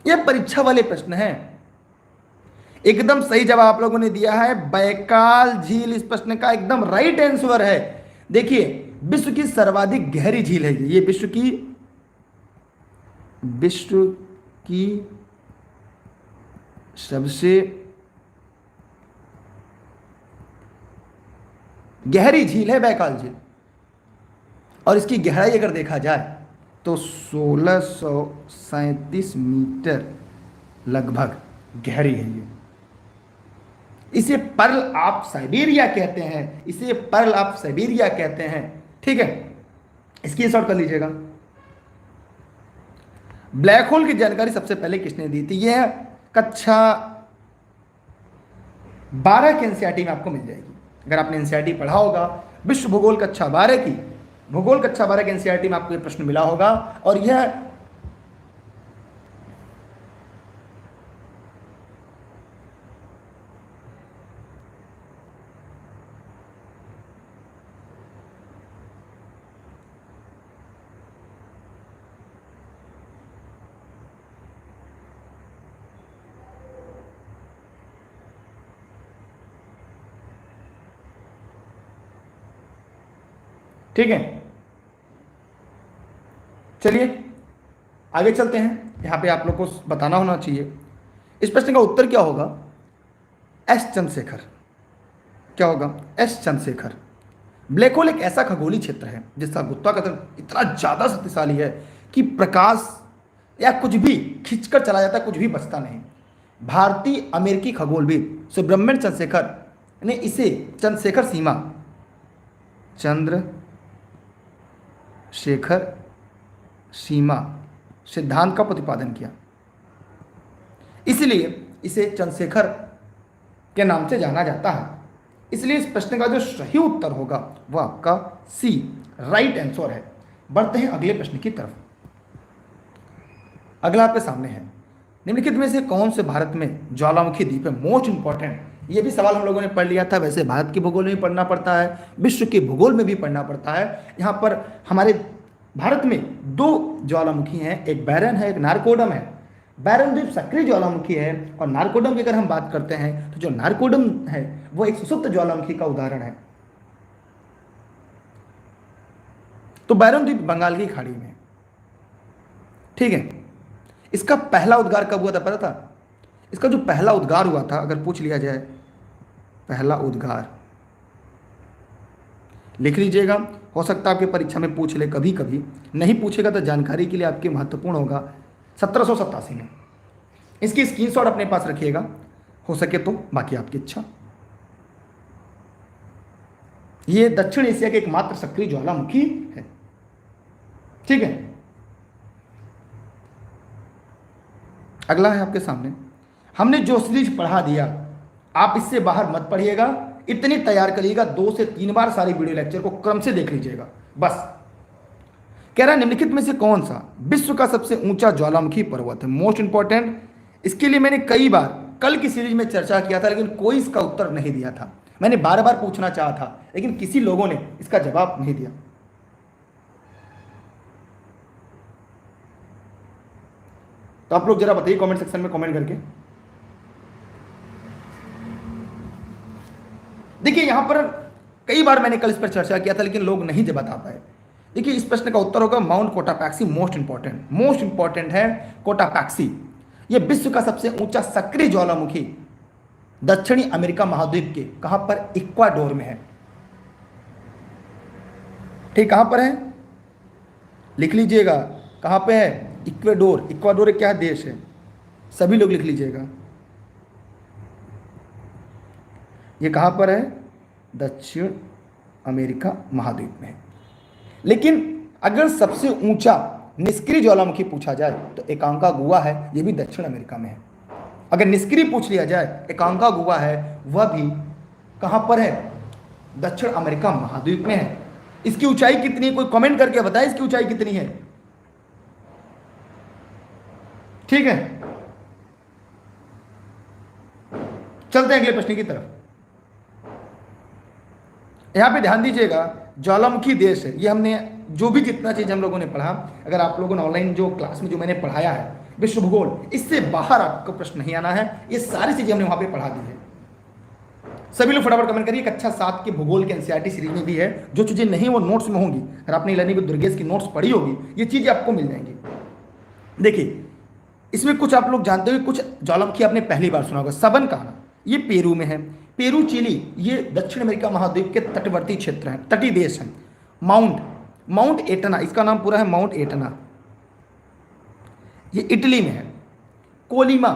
यह परीक्षा वाले प्रश्न है। एकदम सही जवाब आप लोगों ने दिया है, बैकाल झील इस प्रश्न का एकदम राइट आंसर है। देखिए, विश्व की सर्वाधिक गहरी झील है ये विश्व की सबसे गहरी झील है बैकाल झील, और इसकी गहराई अगर देखा जाए तो 1637 मीटर लगभग गहरी है ये। इसे पर्ल ऑफ साइबेरिया कहते हैं, इसे पर्ल ऑफ साइबेरिया कहते हैं। ठीक है, इसकी शॉर्ट कर लीजिएगा। ब्लैक होल की जानकारी सबसे पहले किसने दी थी? यह कक्षा 12 के एनसीईआरटी में आपको मिल जाएगी। अगर आपने एनसीईआरटी पढ़ा होगा, विश्व भूगोल कक्षा 12 की, भूगोल कक्षा 12 के एनसीईआरटी में आपको यह प्रश्न मिला होगा। और यह ठीक है, चलिए आगे चलते हैं। यहां पे आप लोग को बताना होना चाहिए इस प्रश्न का उत्तर क्या होगा। एस चंद्रशेखर, क्या होगा? एस चंद्रशेखर। ब्लैक होल एक ऐसा खगोलीय क्षेत्र है जिसका गुरुत्वाकर्षण इतना ज्यादा शक्तिशाली है कि प्रकाश या कुछ भी खींचकर चला जाता है, कुछ भी बचता नहीं। भारतीय अमेरिकी खगोलविद सुब्रमण्यम चंद्रशेखर ने इसे चंद्रशेखर सीमा सिद्धांत का प्रतिपादन किया, इसलिए इसे चंद्रशेखर के नाम से जाना जाता है। इसलिए इस प्रश्न का जो सही उत्तर होगा वह आपका सी राइट आंसर है। बढ़ते हैं अगले प्रश्न की तरफ। अगला आपके सामने है, निम्नलिखित में से कौन से भारत में ज्वालामुखी द्वीप है? मोस्ट इंपॉर्टेंट, ये भी सवाल हम लोगों ने पढ़ लिया था। वैसे भारत के भूगोल में भी पढ़ना पड़ता है, विश्व के भूगोल में भी पढ़ना पड़ता है। यहाँ पर हमारे भारत में 2 ज्वालामुखी हैं, एक बैरन है, एक नारकोडम है। बैरन द्वीप सक्रिय ज्वालामुखी है, और नारकोडम की अगर हम बात करते हैं तो जो नारकोडम है वो एक सुसुप्त ज्वालामुखी का उदाहरण है। तो बैरन द्वीप बंगाल की खाड़ी में, ठीक है। इसका पहला उद्गार कब हुआ था पता था? इसका जो पहला उद्गार हुआ था, अगर पूछ लिया जाए पहला उद्गार, लिख लीजिएगा। हो सकता है आपके परीक्षा में पूछ ले, कभी कभी नहीं पूछेगा तो जानकारी के लिए आपके महत्वपूर्ण होगा। 1787 में। इसकी स्क्रीनशॉट अपने पास रखिएगा, हो सके तो, बाकी आपकी इच्छा। ये दक्षिण एशिया के एकमात्र सक्रिय ज्वालामुखी है, ठीक है। अगला है आपके सामने, हमने जो सीरीज पढ़ा दिया आप इससे बाहर मत पढ़िएगा, इतनी तैयार करिएगा, 2 से 3 बार सारी वीडियो लेक्चर को क्रम से देख लीजिएगा बस। कह रहा है निम्नलिखित में से कौन सा विश्व का सबसे ऊंचा ज्वालामुखी पर्वत है? मोस्ट इंपॉर्टेंट, इसके लिए मैंने कई बार कल की सीरीज में चर्चा किया था, लेकिन कोई इसका उत्तर नहीं दिया था। मैंने बार बार पूछना चाहा था, लेकिन किसी लोगों ने इसका जवाब नहीं दिया। तो आप लोग जरा बताइए कमेंट सेक्शन में कमेंट करके। देखिए यहां पर कई बार मैंने कल इस पर चर्चा किया था, लेकिन लोग नहीं बता पाए। देखिए इस प्रश्न का उत्तर होगा माउंट कोटापैक्सी। मोस्ट इंपॉर्टेंट है कोटापैक्सी। यह विश्व का सबसे ऊंचा सक्रिय ज्वालामुखी दक्षिणी अमेरिका महाद्वीप के कहां पर, इक्वाडोर में है। ठीक, कहां पर है लिख लीजिएगा, कहां पे है, इक्वाडोर। इक्वाडोर क्या देश है, सभी लोग लिख लीजिएगा। ये कहां पर है, दक्षिण अमेरिका महाद्वीप में। लेकिन अगर सबसे ऊंचा निष्क्रिय ज्वालामुखी पूछा जाए तो एकांका गुआ है, ये भी दक्षिण अमेरिका में है। अगर निष्क्रिय पूछ लिया जाए, एकांका गुआ है, वह भी कहां पर है, दक्षिण अमेरिका महाद्वीप में है। इसकी ऊंचाई कितनी है, कोई कमेंट करके बताए इसकी ऊंचाई कितनी है। ठीक है, चलते हैं अगले प्रश्न की तरफ। यहां पे ध्यान दीजिएगा, ज्वालामुखी देश है। ये हमने जो भी जितना चीज हम लोगों ने पढ़ा, अगर आप लोगों ने ऑनलाइन जो क्लास में जो मैंने पढ़ाया है विश्व भूगोल, इससे बाहर आपको प्रश्न नहीं आना है। ये सारी चीजें हमने वहां पे पढ़ा दी है। सभी लोग फटाफट कमेंट करिए। कक्षा 7 के भूगोल के एनसीईआरटी सीरीज में भी है, जो चीजें नहीं वो नोट्स में होंगी। अगर आपने लर्निंग विद दुर्गेश की नोट्स पढ़ी होगी, ये चीजें आपको मिल जाएंगी। देखिए इसमें कुछ आप लोग जानते हो, कुछ ज्वालामुखी आपने पहली बार सुना होगा। सबन कहना, ये पेरू में है। पेरू, चिली, ये दक्षिण अमेरिका महाद्वीप के तटवर्ती क्षेत्र हैं, तटीय देश हैं। माउंट एटना, इसका नाम पूरा है माउंट एटना, ये इटली में है। कोलिमा,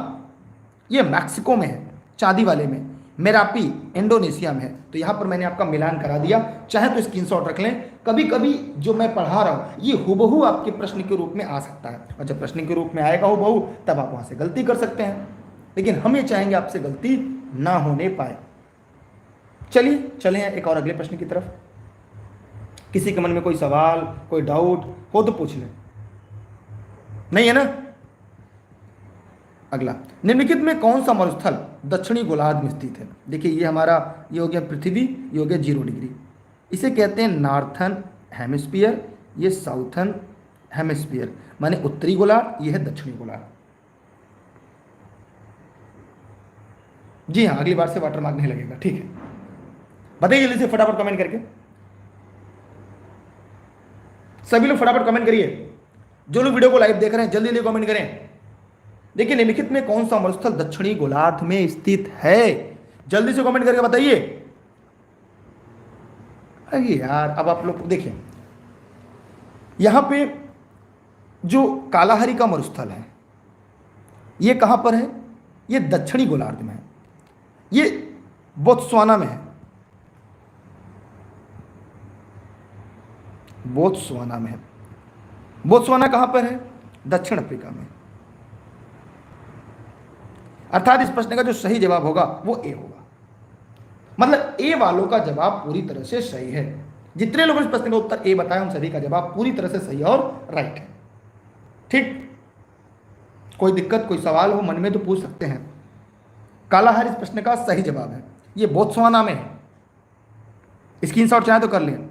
ये मैक्सिको में है, चांदी वाले में। मेरापी इंडोनेशिया में है। तो यहाँ पर मैंने आपका मिलान करा दिया, चाहे तो स्क्रीनशॉट रख लें। कभी कभी जो मैं पढ़ा रहा हूँ ये हुबहू आपके प्रश्न के रूप में आ सकता है, और जब प्रश्न के रूप में आएगा हुबहू, तब आप वहाँ से गलती कर सकते हैं। लेकिन हम ये चाहेंगे आपसे गलती ना होने पाए। चलिए चले हैं एक और अगले प्रश्न की तरफ। किसी के मन में कोई सवाल, कोई डाउट हो तो पूछ लें, नहीं है ना। अगला, निम्नलिखित में कौन सा मरुस्थल दक्षिणी गोलार्ध में स्थित है। देखिए ये हमारा, ये हो गया पृथ्वी, ये हो गया 0 डिग्री। इसे कहते हैं नॉर्थन हेमिस्फीयर, ये साउथर्न हेमिस्फीयर, माने उत्तरी गोलार्ध, ये है दक्षिणी गोलार्ध। जी हाँ, अगली बार से वाटर मार्क नहीं लगेगा। ठीक है, बताइए जल्दी से फटाफट कमेंट करके। सभी लोग फटाफट कमेंट करिए। जो लोग वीडियो को लाइव देख रहे हैं जल्दी जल्दी कमेंट करें। देखिए निम्नलिखित में कौन सा मरुस्थल दक्षिणी गोलार्ध में स्थित है, जल्दी से कमेंट करके बताइए। अरे यार, अब आप लोग देखिए, यहां पे जो कालाहारी का मरुस्थल है, ये कहां पर है, ये दक्षिणी गोलार्ध में है। ये बोत्सवाना में है, बोत्सवाना में है। बोत्सवाना कहां पर है, दक्षिण अफ्रीका में। अर्थात इस प्रश्न का जो सही जवाब होगा वो ए होगा। मतलब ए वालों का जवाब पूरी तरह से सही है। जितने लोगों ने इस प्रश्न का उत्तर ए बताया, उन सभी का जवाब पूरी तरह से सही और राइट है। ठीक, कोई दिक्कत, कोई सवाल हो मन में तो पूछ सकते हैं। कालाहार इस प्रश्न का सही जवाब है, ये बोत्सवाना में है। स्क्रीनशॉट चाहे तो कर लें।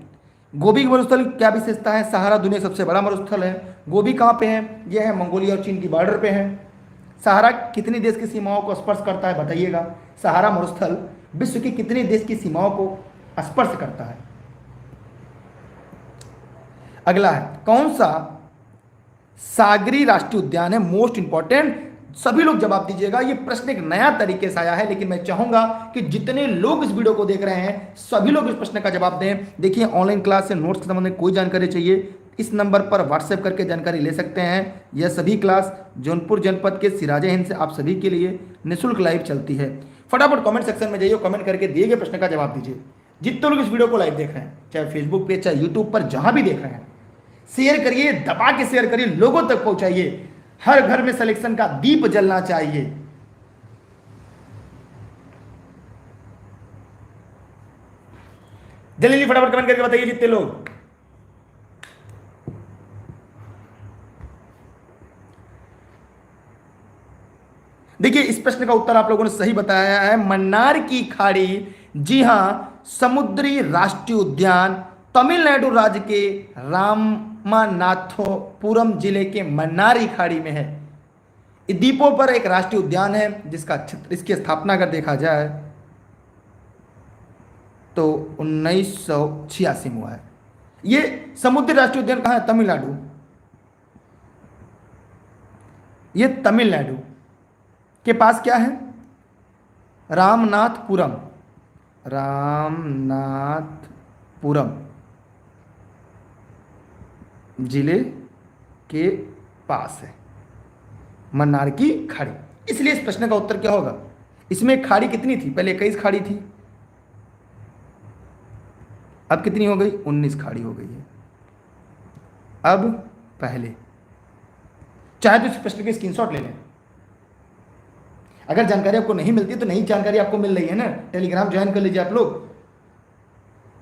गोबी की मरुस्थल क्या विशेषता है, सहारा दुनिया सबसे बड़ा मरुस्थल है। गोबी कहाँ पे है, यह है मंगोलिया और चीन की बॉर्डर पे है। सहारा कितनी देश की सीमाओं को स्पर्श करता है बताइएगा। सहारा मरुस्थल विश्व की कितने देश की सीमाओं को स्पर्श करता है। अगला है, कौन सा सागरी राष्ट्रीय उद्यान है, मोस्ट इंपॉर्टेंट। सभी लोग जवाब दीजिएगा। ये प्रश्न एक नया तरीके से आया है, लेकिन मैं चाहूंगा कि जितने लोग इस वीडियो को देख रहे हैं सभी लोग इस प्रश्न का जवाब दें। देखिए ऑनलाइन क्लास से नोट्स के संबंध में कोई जानकारी चाहिए, इस नंबर पर व्हाट्सएप करके जानकारी ले सकते हैं। यह सभी क्लास जौनपुर जनपद के सिराजे हिंद से आप सभी के लिए निःशुल्क लाइव चलती है। फटाफट कमेंट सेक्शन में जाइए, कमेंट करके दिए गए प्रश्न का जवाब दीजिए। जितने लोग इस वीडियो को लाइव देख रहे हैं, चाहे फेसबुक पे, चाहे यूट्यूब पर, जहां भी देख रहे हैं, शेयर करिए, दबा के शेयर करिए, लोगों तक पहुंचाइए। हर घर में सिलेक्शन का दीप जलना चाहिए। जल्दी फटाफट कमेंट करके बताइए जितने लोग। देखिए इस प्रश्न का उत्तर आप लोगों ने सही बताया है, मन्नार की खाड़ी। जी हां, समुद्री राष्ट्रीय उद्यान तमिलनाडु राज्य के रामनाथपुरम जिले के मन्नार खाड़ी में है। इस द्वीपों पर एक राष्ट्रीय उद्यान है जिसका इसकी स्थापना अगर देखा जाए तो 1986 में हुआ है। ये समुद्री राष्ट्रीय उद्यान कहाँ है? तमिलनाडु। ये तमिलनाडु के पास क्या है? रामनाथपुरम। रामनाथपुरम जिले के पास है मन्नार की खाड़ी। इसलिए इस प्रश्न का उत्तर क्या होगा? इसमें खाड़ी कितनी थी? पहले 21 खाड़ी थी, अब कितनी हो गई? 19 खाड़ी हो गई है। अब पहले चाहे तो इस प्रश्न के स्क्रीनशॉट ले लें। अगर जानकारी आपको नहीं मिलती तो नई जानकारी आपको मिल रही है ना, टेलीग्राम ज्वाइन कर लीजिए आप लोग,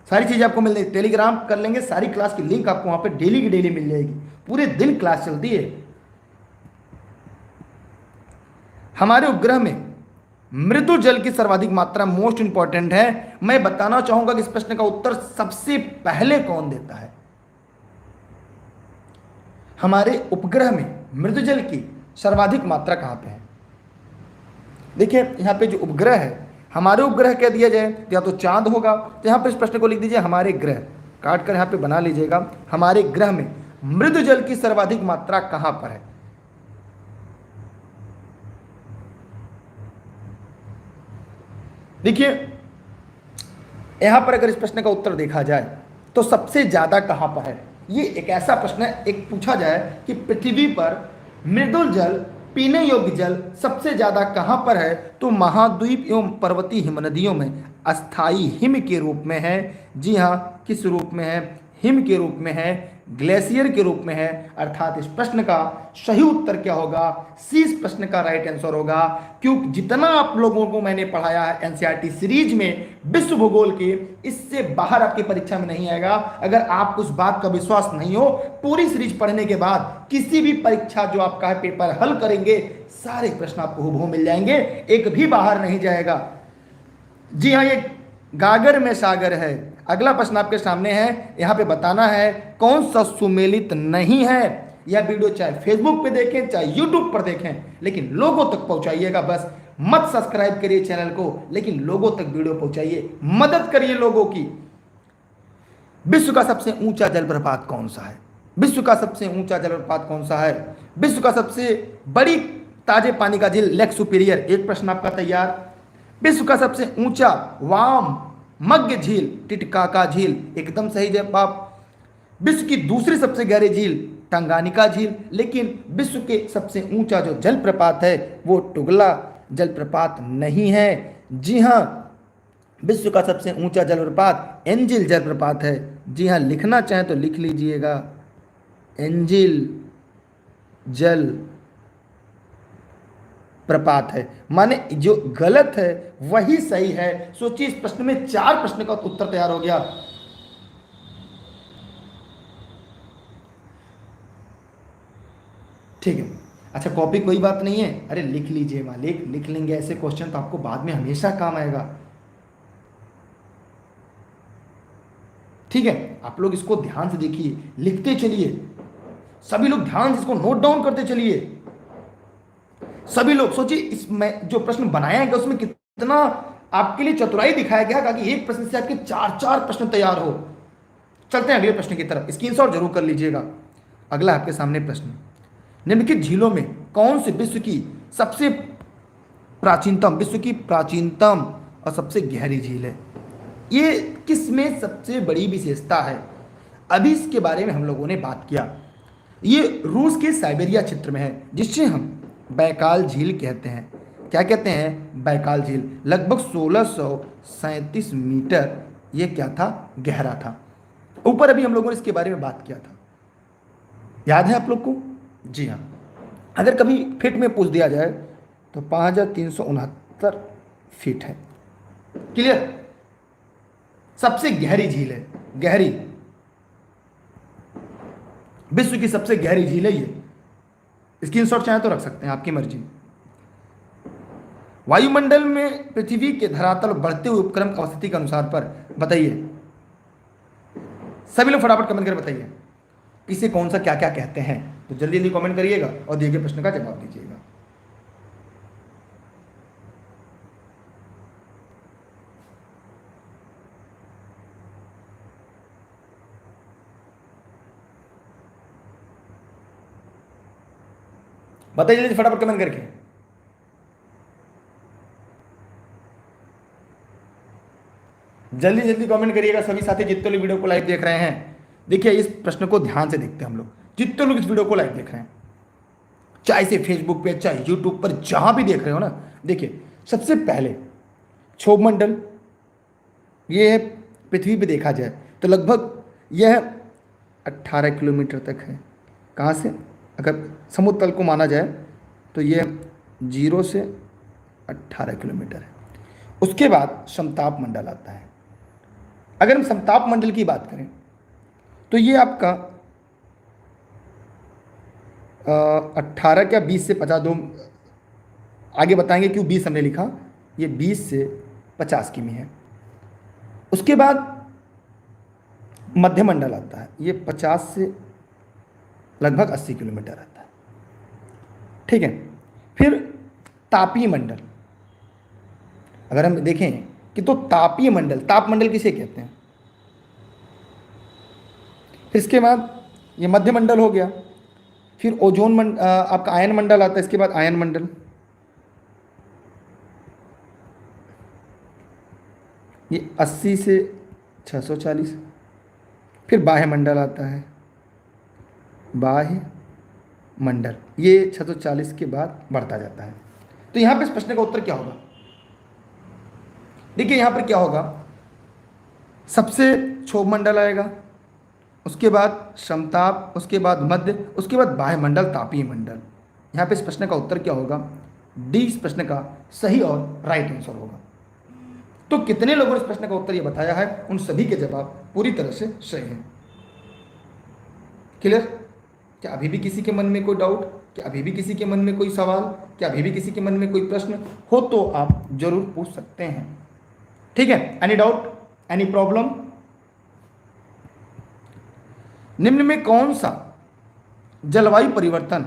सारी चीजें आपको मिल रही है। टेलीग्राम कर लेंगे, सारी क्लास की लिंक आपको वहां पे डेली की डेली मिल जाएगी, पूरे दिन क्लास चलती है। हमारे उपग्रह में मृदु जल की सर्वाधिक मात्रा मोस्ट इंपॉर्टेंट है। मैं बताना चाहूंगा कि इस प्रश्न का उत्तर सबसे पहले कौन देता है? हमारे उपग्रह में मृदु जल की सर्वाधिक मात्रा कहां पे है? देखिए यहां पे जो उपग्रह है, हमारे उपग्रह कह दिया जाए तो या तो चांद होगा, तो यहां पर इस प्रश्न को लिख दीजिए हमारे ग्रह, काट कर यहां पे बना लीजिएगा, हमारे ग्रह में मृदु जल की सर्वाधिक मात्रा कहां पर है? देखिए यहां पर अगर इस प्रश्न का उत्तर देखा जाए तो सबसे ज्यादा कहां पर है? ये एक ऐसा प्रश्न है, एक पूछा जाए कि पृथ्वी पर मृदुल जल, पीने योग्य जल सबसे ज्यादा कहां पर है, तो महाद्वीप एवं पर्वतीय हिमनदियों में अस्थाई हिम के रूप में है। जी हां, किस रूप में है? हिम के रूप में है, ग्लेशियर के रूप में है। अर्थात इस प्रश्न का सही उत्तर क्या होगा? सी इस प्रश्न का राइट आंसर होगा। क्योंकि जितना आप लोगों को मैंने पढ़ाया है एनसीईआरटी सीरीज में विश्व भूगोल के, इससे बाहर आपकी परीक्षा में नहीं आएगा। अगर आप उस बात का विश्वास नहीं हो, पूरी सीरीज पढ़ने के बाद किसी भी परीक्षा जो आपका है पेपर हल करेंगे, सारे प्रश्न आपको हूबहू मिल जाएंगे, एक भी बाहर नहीं जाएगा। जी हाँ, ये गागर में सागर है। अगला प्रश्न आपके सामने है, यहां पे बताना है कौन सा सुमेलित नहीं है। यह वीडियो चाहे फेसबुक पे देखें चाहे यूट्यूब पर देखें, लेकिन लोगों तक पहुंचाइएगा। बस मत सब्सक्राइब करिए चैनल को, लेकिन लोगों तक वीडियो पहुंचाइए, मदद करिए लोगों की। विश्व का सबसे ऊंचा जलप्रपात कौन सा है? विश्व का सबसे ऊंचा जलप्रपात कौन सा है? विश्व का सबसे बड़ी ताजे पानी का झील लेक सुपीरियर, एक प्रश्न आपका तैयार। विश्व का सबसे ऊंचा वाम मग्य झील टिटकाका झील, एकदम सही जवाब। विश्व की दूसरी सबसे गहरी झील टंगानिका झील। लेकिन विश्व के सबसे ऊंचा जो जलप्रपात है वो टुगला जलप्रपात नहीं है। जी हां, विश्व का सबसे ऊंचा जलप्रपात एंजिल जलप्रपात है। जी हां, लिखना चाहें तो लिख लीजिएगा, एंजिल जल प्रपात है। माने जो गलत है वही सही है। सोचिए इस प्रश्न में 4 प्रश्न का उत्तर तैयार हो गया। ठीक है, अच्छा कॉपी कोई बात नहीं है, अरे लिख लीजिए मालिक, लिख लेंगे। ऐसे क्वेश्चन तो आपको बाद में हमेशा काम आएगा। ठीक है, आप लोग इसको ध्यान से देखिए, लिखते चलिए, सभी लोग ध्यान से इसको नोट डाउन करते चलिए। सभी लोग सोचिए इसमें जो प्रश्न बनाया गया उसमें कितना आपके लिए चतुराई दिखाया गया, ताकि एक प्रश्न से आपके 4-4 प्रश्न तैयार हो। चलते हैं अगले प्रश्न की तरफ, स्क्रीनशॉट जरूर कर लीजिएगा। अगला आपके सामने प्रश्न, निम्नलिखित झीलों में कौन सी विश्व की सबसे प्राचीनतम और सबसे गहरी झील है? ये किसमें सबसे बड़ी विशेषता है? अभी इसके बारे में हम लोगों ने बात किया। ये रूस के साइबेरिया क्षेत्र में है, जिससे हम बैकाल झील कहते हैं। क्या कहते हैं? बैकाल झील। लगभग 1637 मीटर ये क्या था? गहरा था। ऊपर अभी हम लोगों ने इसके बारे में बात किया था, याद है आप लोग को? जी हाँ, अगर कभी फीट में पूछ दिया जाए तो 5369 फीट है। क्लियर? सबसे गहरी झील है, गहरी, विश्व की सबसे गहरी झील है ये। स्क्रीनशॉट चाहे तो रख सकते हैं, आपकी मर्जी। वायुमंडल में पृथ्वी के धरातल बढ़ते हुए उपक्रम अवस्थिति के अनुसार पर बताइए। सभी लोग फटाफट कमेंट कर बताइए इसे कौन सा क्या क्या कहते हैं। तो जल्दी जल्दी कमेंट करिएगा और दिए गए प्रश्न का जवाब दीजिएगा। बताइए जल्दी फटाफट कमेंट करके। जल्दी जल्दी कमेंट करिएगा सभी साथी जितने लोग वीडियो को लाइव देख रहे हैं। देखिए इस प्रश्न को ध्यान से देखते हैं हम लोग, जितने लोग इस वीडियो को लाइव देख रहे हैं, चाहे से फेसबुक पे चाहे यूट्यूब पर जहां भी देख रहे हो ना। देखिए सबसे पहले क्षोभ मंडल, ये पृथ्वी पे देखा जाए तो लगभग यह 18 किलोमीटर तक है। कहाँ से, अगर समुद्र तल को माना जाए तो यह 0 से 18 किलोमीटर है। उसके बाद समताप मंडल आता है। अगर हम समताप मंडल की बात करें तो ये आपका 18 क्या 20 से 50, दो आगे बताएंगे क्यों 20 हमने लिखा, ये 20 से 50 किमी है। उसके बाद मध्य मंडल आता है, ये 50 से लगभग 80 किलोमीटर आता है। ठीक है, फिर तापीय मंडल अगर हम देखें कि तो तापीय मंडल, ताप मंडल किसे कहते हैं। फिर इसके बाद ये मध्य मंडल हो गया, फिर ओजोन मंडल, आपका आयन मंडल आता है। इसके बाद आयन मंडल, ये 80 से 640। फिर बाह्य मंडल आता है, बाह्य मंडल ये 640 के बाद बढ़ता जाता है। तो यहां पे इस प्रश्न का उत्तर क्या होगा। देखिए यहां पर क्या होगा, सबसे क्षोभ मंडल आएगा, उसके बाद समताप, उसके बाद मध्य, उसके बाद बाह्य मंडल, तापीय मंडल। यहां पे इस प्रश्न का उत्तर क्या होगा, डी इस प्रश्न का सही और राइट आंसर होगा। तो कितने लोगों ने इस प्रश्न का उत्तर ये बताया है, उन सभी के जवाब पूरी तरह से सही हैं। क्लियर। क्या अभी भी किसी के मन में कोई डाउट, क्या अभी भी किसी के मन में कोई सवाल, क्या अभी भी किसी के मन में कोई प्रश्न हो तो आप जरूर पूछ सकते हैं। ठीक है, एनी डाउट, एनी प्रॉब्लम। निम्न में कौन सा जलवायु परिवर्तन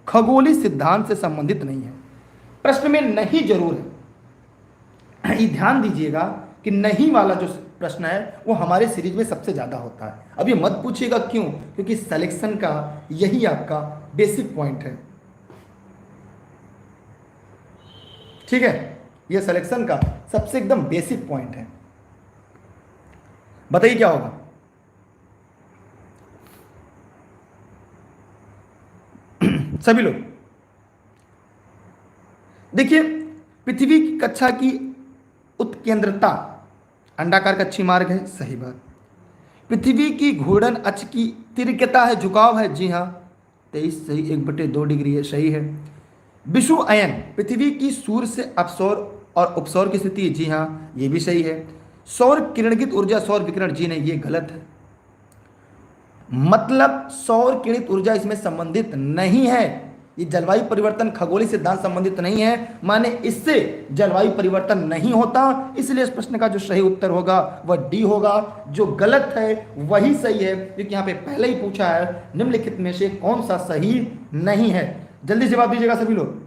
खगोलीय सिद्धांत से संबंधित नहीं है। प्रश्न में नहीं जरूर है, ये ध्यान दीजिएगा कि नहीं वाला जो प्रश्न है वो हमारे सीरीज में सबसे ज्यादा होता है। अब ये मत पूछिएगा क्यों, क्योंकि सिलेक्शन का यही आपका बेसिक पॉइंट है। ठीक है, ये सिलेक्शन का सबसे एकदम बेसिक पॉइंट है। बताइए क्या होगा। सभी लोग देखिए, पृथ्वी की कक्षा की उत्केंद्रता अंडाकार कक्षीय मार्ग है, सही बात। पृथ्वी की घूर्णन अक्ष की तिर्यकता है, झुकाव है, जी हाँ 23 सही, 1/2 डिग्री है, सही है। विषुव अयन पृथ्वी की सूर्य से अपसौर और उपसौर की स्थिति है, जी हाँ ये भी सही है। सौर किरणित ऊर्जा, सौर विकिरण, जी नहीं ये गलत है। मतलब सौर किरणित ऊर्जा इसमें संबंधित नहीं है। ये जलवायु परिवर्तन खगोलीय सिद्धांत संबंधित नहीं है, माने इससे जलवायु परिवर्तन नहीं होता। इसलिए इस प्रश्न का जो सही उत्तर होगा वह डी होगा। जो गलत है वही सही है, क्योंकि यहां पे पहले ही पूछा है निम्नलिखित में से कौन सा सही नहीं है। जल्दी जवाब दीजिएगा सभी लोग।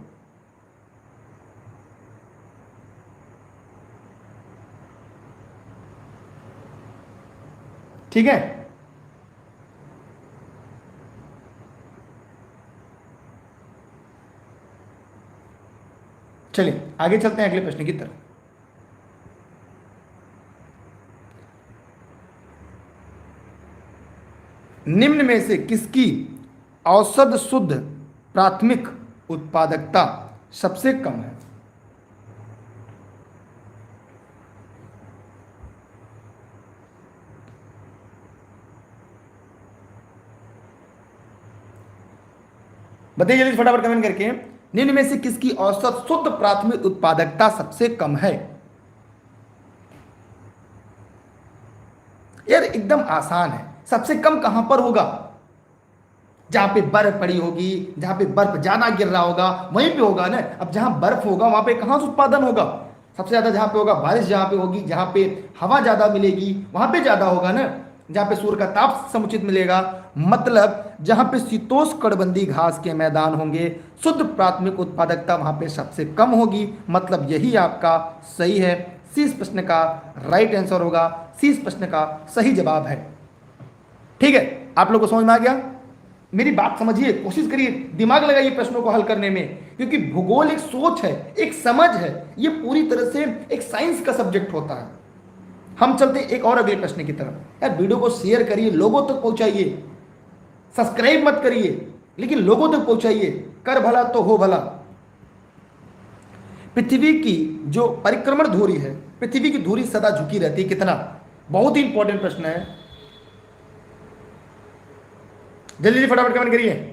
ठीक है, चलिए आगे चलते हैं अगले प्रश्न की तरफ। निम्न में से किसकी औसत शुद्ध प्राथमिक उत्पादकता सबसे कम है। बताइए जल्दी फटाफट कमेंट करके, निम्न में से किसकी औसत शुद्ध प्राथमिक उत्पादकता सबसे कम है। यार एकदम आसान है, सबसे कम कहां पर होगा। जहाँ पे बर्फ पड़ी होगी, जहाँ पे बर्फ ज्यादा गिर रहा होगा वहीं पे होगा ना। अब जहाँ बर्फ होगा वहां पे कहाँ से उत्पादन होगा? सबसे ज्यादा जहाँ पे होगा, बारिश जहाँ पे होगी, जहाँ पे हवा ज्यादा मिलेगी वहां पे ज्यादा होगा ना, जहाँ पे सूर्य का ताप समुचित मिलेगा। मतलब जहाँ पे शीतोष्णकटिबंधीय घास के मैदान होंगे, शुद्ध प्राथमिक उत्पादकता वहां पे सबसे कम होगी। मतलब यही आपका सही है। सी इस प्रश्न का राइट आंसर होगा, सी इस प्रश्न का सही जवाब है। ठीक है, आप लोग को समझ में आ गया? मेरी बात समझिए, कोशिश करिए, दिमाग लगाइए प्रश्नों को हल करने में, क्योंकि भूगोल एक सोच है, एक समझ है, ये पूरी तरह से एक साइंस का सब्जेक्ट होता है। हम चलते एक और अगले प्रश्न की तरफ। यार वीडियो को शेयर करिए, लोगों तक पहुंचाइए, सब्सक्राइब मत करिए लेकिन लोगों तक पहुंचाइए। कर भला तो हो भला। पृथ्वी की जो परिक्रमण धुरी है, पृथ्वी की धुरी सदा झुकी रहती है कितना? बहुत ही इंपॉर्टेंट प्रश्न है, जल्दी जल्दी फटाफट कमेंट करिए।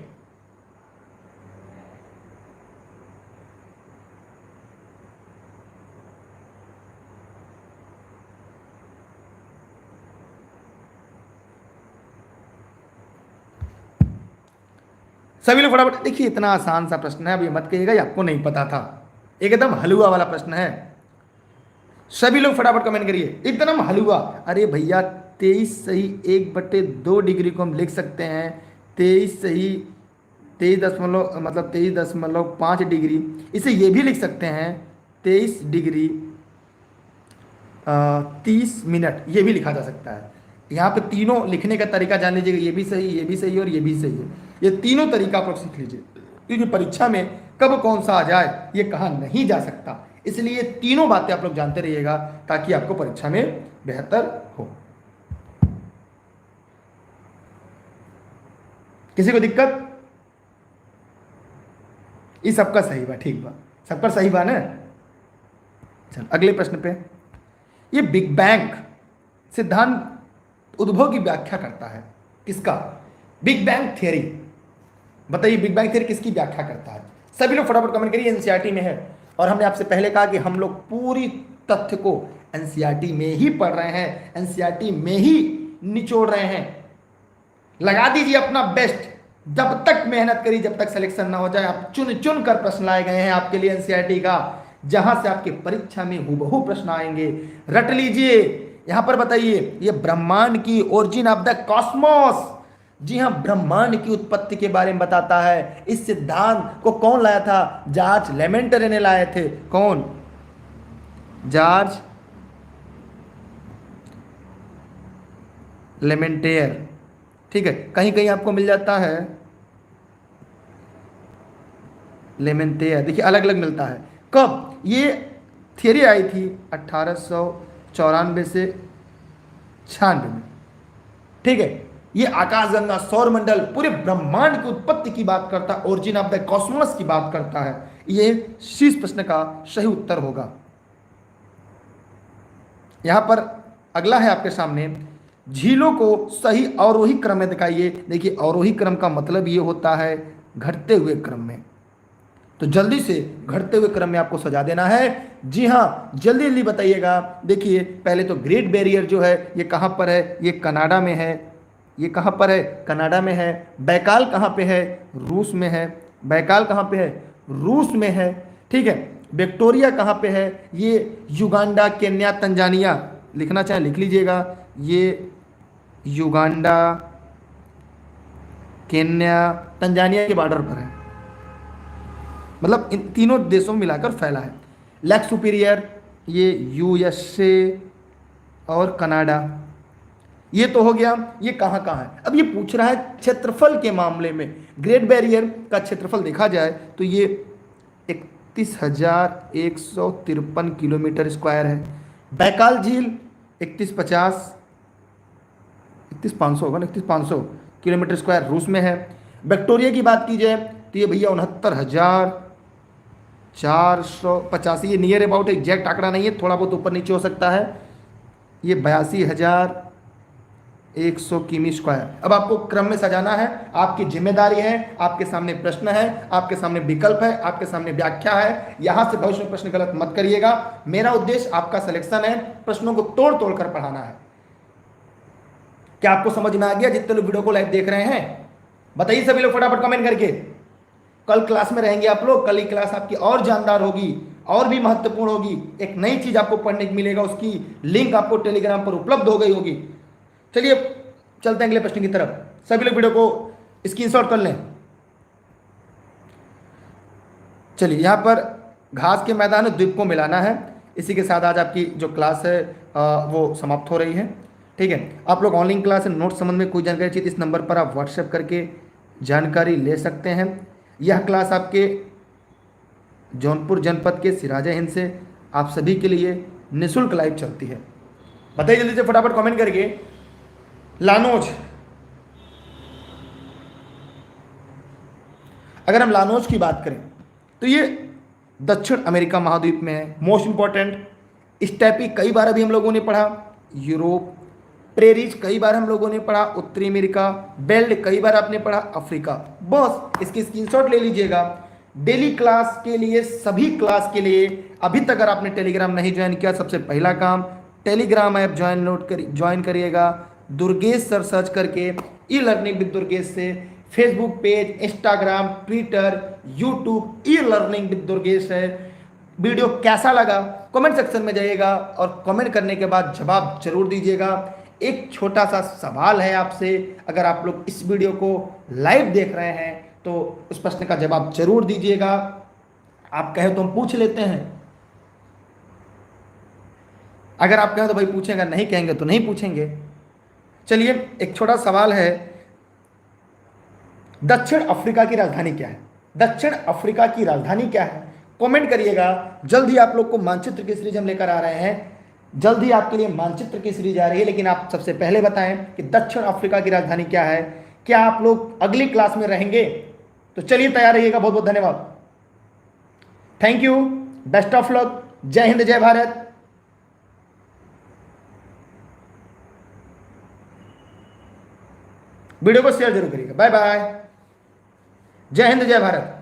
सभी लोग फटाफट देखिए, इतना आसान सा प्रश्न है, अब ये मत कहिएगा ये आपको नहीं पता था, एकदम हलवा वाला प्रश्न है। सभी लोग फटाफट कमेंट करिए, एकदम हलवा। अरे भैया 23 सही 1/2 डिग्री को हम लिख सकते हैं 23 सही 23.5 डिग्री। इसे ये भी लिख सकते हैं 23 डिग्री 30 मिनट, ये भी लिखा जा सकता है। यहाँ पे तीनों लिखने का तरीका जान लीजिएगा, ये भी सही, ये भी सही और ये भी सही है। ये तीनों तरीका आप लोग सीख लीजिए, क्योंकि परीक्षा में कब कौन सा आ जाए ये कहा नहीं जा सकता। इसलिए तीनों बातें आप लोग जानते रहिएगा ताकि आपको परीक्षा में बेहतर हो। किसी को दिक्कत? ये सबका सही बा, ठीक बा, सबका सही बा ना। चल अगले प्रश्न पे। ये बिग बैंग सिद्धांत उद्भव की व्याख्या करता है, किसका? Big bang theory. बताइए बिग बैंग थ्योरी किसकी व्याख्या करता है? सभी लोग फटाफट कमेंट करिए। एनसीईआरटी में है, और हमने आपसे पहले कहा कि हम लोग पूरी तथ्य को एनसीईआरटी में ही पढ़ रहे हैं, एनसीईआरटी में ही निचोड़ रहे हैं। लगा दीजिए अपना बेस्ट, जब तक मेहनत करिए, जब तक सिलेक्शन ना हो जाए। आप चुन चुन कर प्रश्न लाए गए हैं आपके लिए एनसीईआरटी का, जहां से आपके परीक्षा में हूबहू प्रश्न आएंगे। रट लीजिए। यहां पर बताइए, ये ब्रह्मांड की ओरिजिन ऑफ द कॉस्मोस, जी हां, ब्रह्मांड की उत्पत्ति के बारे में बताता है। इस सिद्धांत को कौन लाया था? जॉर्ज लेमेंटर ने लाए थे। कौन? जॉर्ज लेमेंटेयर। ठीक है, कहीं कहीं आपको मिल जाता है लेमेंटेयर, देखिए अलग अलग मिलता है। कब ये थियरी आई थी? 1894 से 96 में। ठीक है, ये आकाशगंगा, सौरमंडल, पूरे ब्रह्मांड की उत्पत्ति की बात करता है, ओरिजिन ऑफ द कॉस्मोस की बात करता है। ये शीर्ष प्रश्न का सही उत्तर होगा। यहां पर अगला है आपके सामने, झीलों को सही अवरोही क्रम में दिखाइए। देखिए अवरोही क्रम का मतलब ये होता है घटते हुए क्रम में, तो जल्दी से घटते हुए क्रम में आपको सजा देना है। जी हाँ, जल्दी जल्दी बताइएगा। देखिए पहले तो ग्रेट बैरियर जो है ये कहाँ पर है? ये कनाडा में है। ये कहाँ पर है? कनाडा में है। बैकाल कहाँ पे है? रूस में है। बैकाल कहाँ पे है? रूस में है। ठीक है, विक्टोरिया कहाँ पे है? ये युगांडा, केन्या, तंजानिया, लिखना चाहे लिख लीजिएगा। ये युगांडा, केन्या, तंजानिया के बॉर्डर पर है, मतलब इन तीनों देशों में मिलाकर फैला है। लेक सुपीरियर, ये यूएसए और कनाडा, ये तो हो गया। ये कहाँ कहाँ है? अब ये पूछ रहा है क्षेत्रफल के मामले में। ग्रेट बैरियर का क्षेत्रफल देखा जाए तो ये 31,153 किलोमीटर स्क्वायर है। बैकाल झील 31,500 होगा ना, 31,500 किलोमीटर स्क्वायर रूस में है। विक्टोरिया की बात की जाए तो ये भैया 69,485, ये नियर अबाउट एग्जैक्ट आंकड़ा नहीं है, थोड़ा बहुत ऊपर नीचे हो सकता है। ये 82,100 किमी स्क्वायर। अब आपको क्रम में सजाना है, आपकी जिम्मेदारी है। आपके सामने प्रश्न है, आपके सामने विकल्प है, आपके सामने व्याख्या है। यहां से भविष्य में प्रश्न गलत मत करिएगा। मेरा उद्देश्य आपका सिलेक्शन है, प्रश्नों को तोड़ तोड़ कर पढ़ाना है। क्या आपको समझ में आ गया? जितने लोग वीडियो को लाइव देख रहे हैं बताइए सभी लोग फटाफट कमेंट करके। कल क्लास में रहेंगे आप लोग, कल ही क्लास आपकी और जानदार होगी, और भी महत्वपूर्ण होगी। एक नई चीज आपको पढ़ने को मिलेगा, उसकी लिंक आपको टेलीग्राम पर उपलब्ध हो गई होगी। चलिए चलते हैं अगले प्रश्न की तरफ। सभी लोग वीडियो को स्क्रीनशॉट कर लें। चलिए, यहाँ पर घास के मैदान में द्वीप को मिलाना है। इसी के साथ आज आपकी जो क्लास है वो समाप्त हो रही है। ठीक है, आप लोग ऑनलाइन क्लास है, नोट संबंध में कोई जानकारी चाहिए इस नंबर पर आप व्हाट्सएप करके जानकारी ले सकते हैं। यह क्लास आपके जौनपुर जनपद के सिराजा हिंद से आप सभी के लिए निःशुल्क लाइव चलती है। बताइए जल्दी से फटाफट कमेंट करके। लानोज, अगर हम लानोज की बात करें तो ये दक्षिण अमेरिका महाद्वीप में है। मोस्ट इंपॉर्टेंट, स्टेपी कई बार अभी हम लोगों ने पढ़ा, यूरोप, प्रेरीज कई बार हम लोगों ने पढ़ा, उत्तरी अमेरिका, बेल्ट कई बार आपने पढ़ा, अफ्रीका। बस इसकी स्क्रीनशॉट ले लीजिएगा। डेली क्लास के लिए, सभी क्लास के लिए अभी तक अगर आपने टेलीग्राम नहीं ज्वाइन किया, सबसे पहला काम टेलीग्राम ऐप ज्वाइन करिएगा। दुर्गेश सर सर्च करके ई लर्निंग विद दुर्गेश से Facebook page, Instagram, Twitter, YouTube e learning with Durgesh है। वीडियो कैसा लगा कमेंट सेक्शन में जाइएगा और कमेंट करने के बाद जवाब जरूर दीजिएगा। एक छोटा सा सवाल है आपसे, अगर आप लोग इस वीडियो को लाइव देख रहे हैं तो उस प्रश्न का जवाब जरूर दीजिएगा। आप कहें तो हम पूछ लेते हैं, अगर आप कहें तो भाई पूछेंगे, नहीं कहेंगे तो नहीं पूछेंगे। चलिए, एक छोटा सवाल है, दक्षिण अफ्रीका की राजधानी क्या है? दक्षिण अफ्रीका की राजधानी क्या है? कमेंट करिएगा। जल्द ही आप लोग को मानचित्र की सीरीज हम लेकर आ रहे हैं, जल्द ही आपके लिए मानचित्र की सीरीज आ रही है। लेकिन आप सबसे पहले बताएं कि दक्षिण अफ्रीका की राजधानी क्या है। क्या आप लोग अगली क्लास में रहेंगे? तो चलिए तैयार रहिएगा। बहुत बहुत धन्यवाद, thank you, best of luck, जय हिंद जय भारत। वीडियो को शेयर जरूर करिएगा। बाय बाय, जय हिंद जय भारत।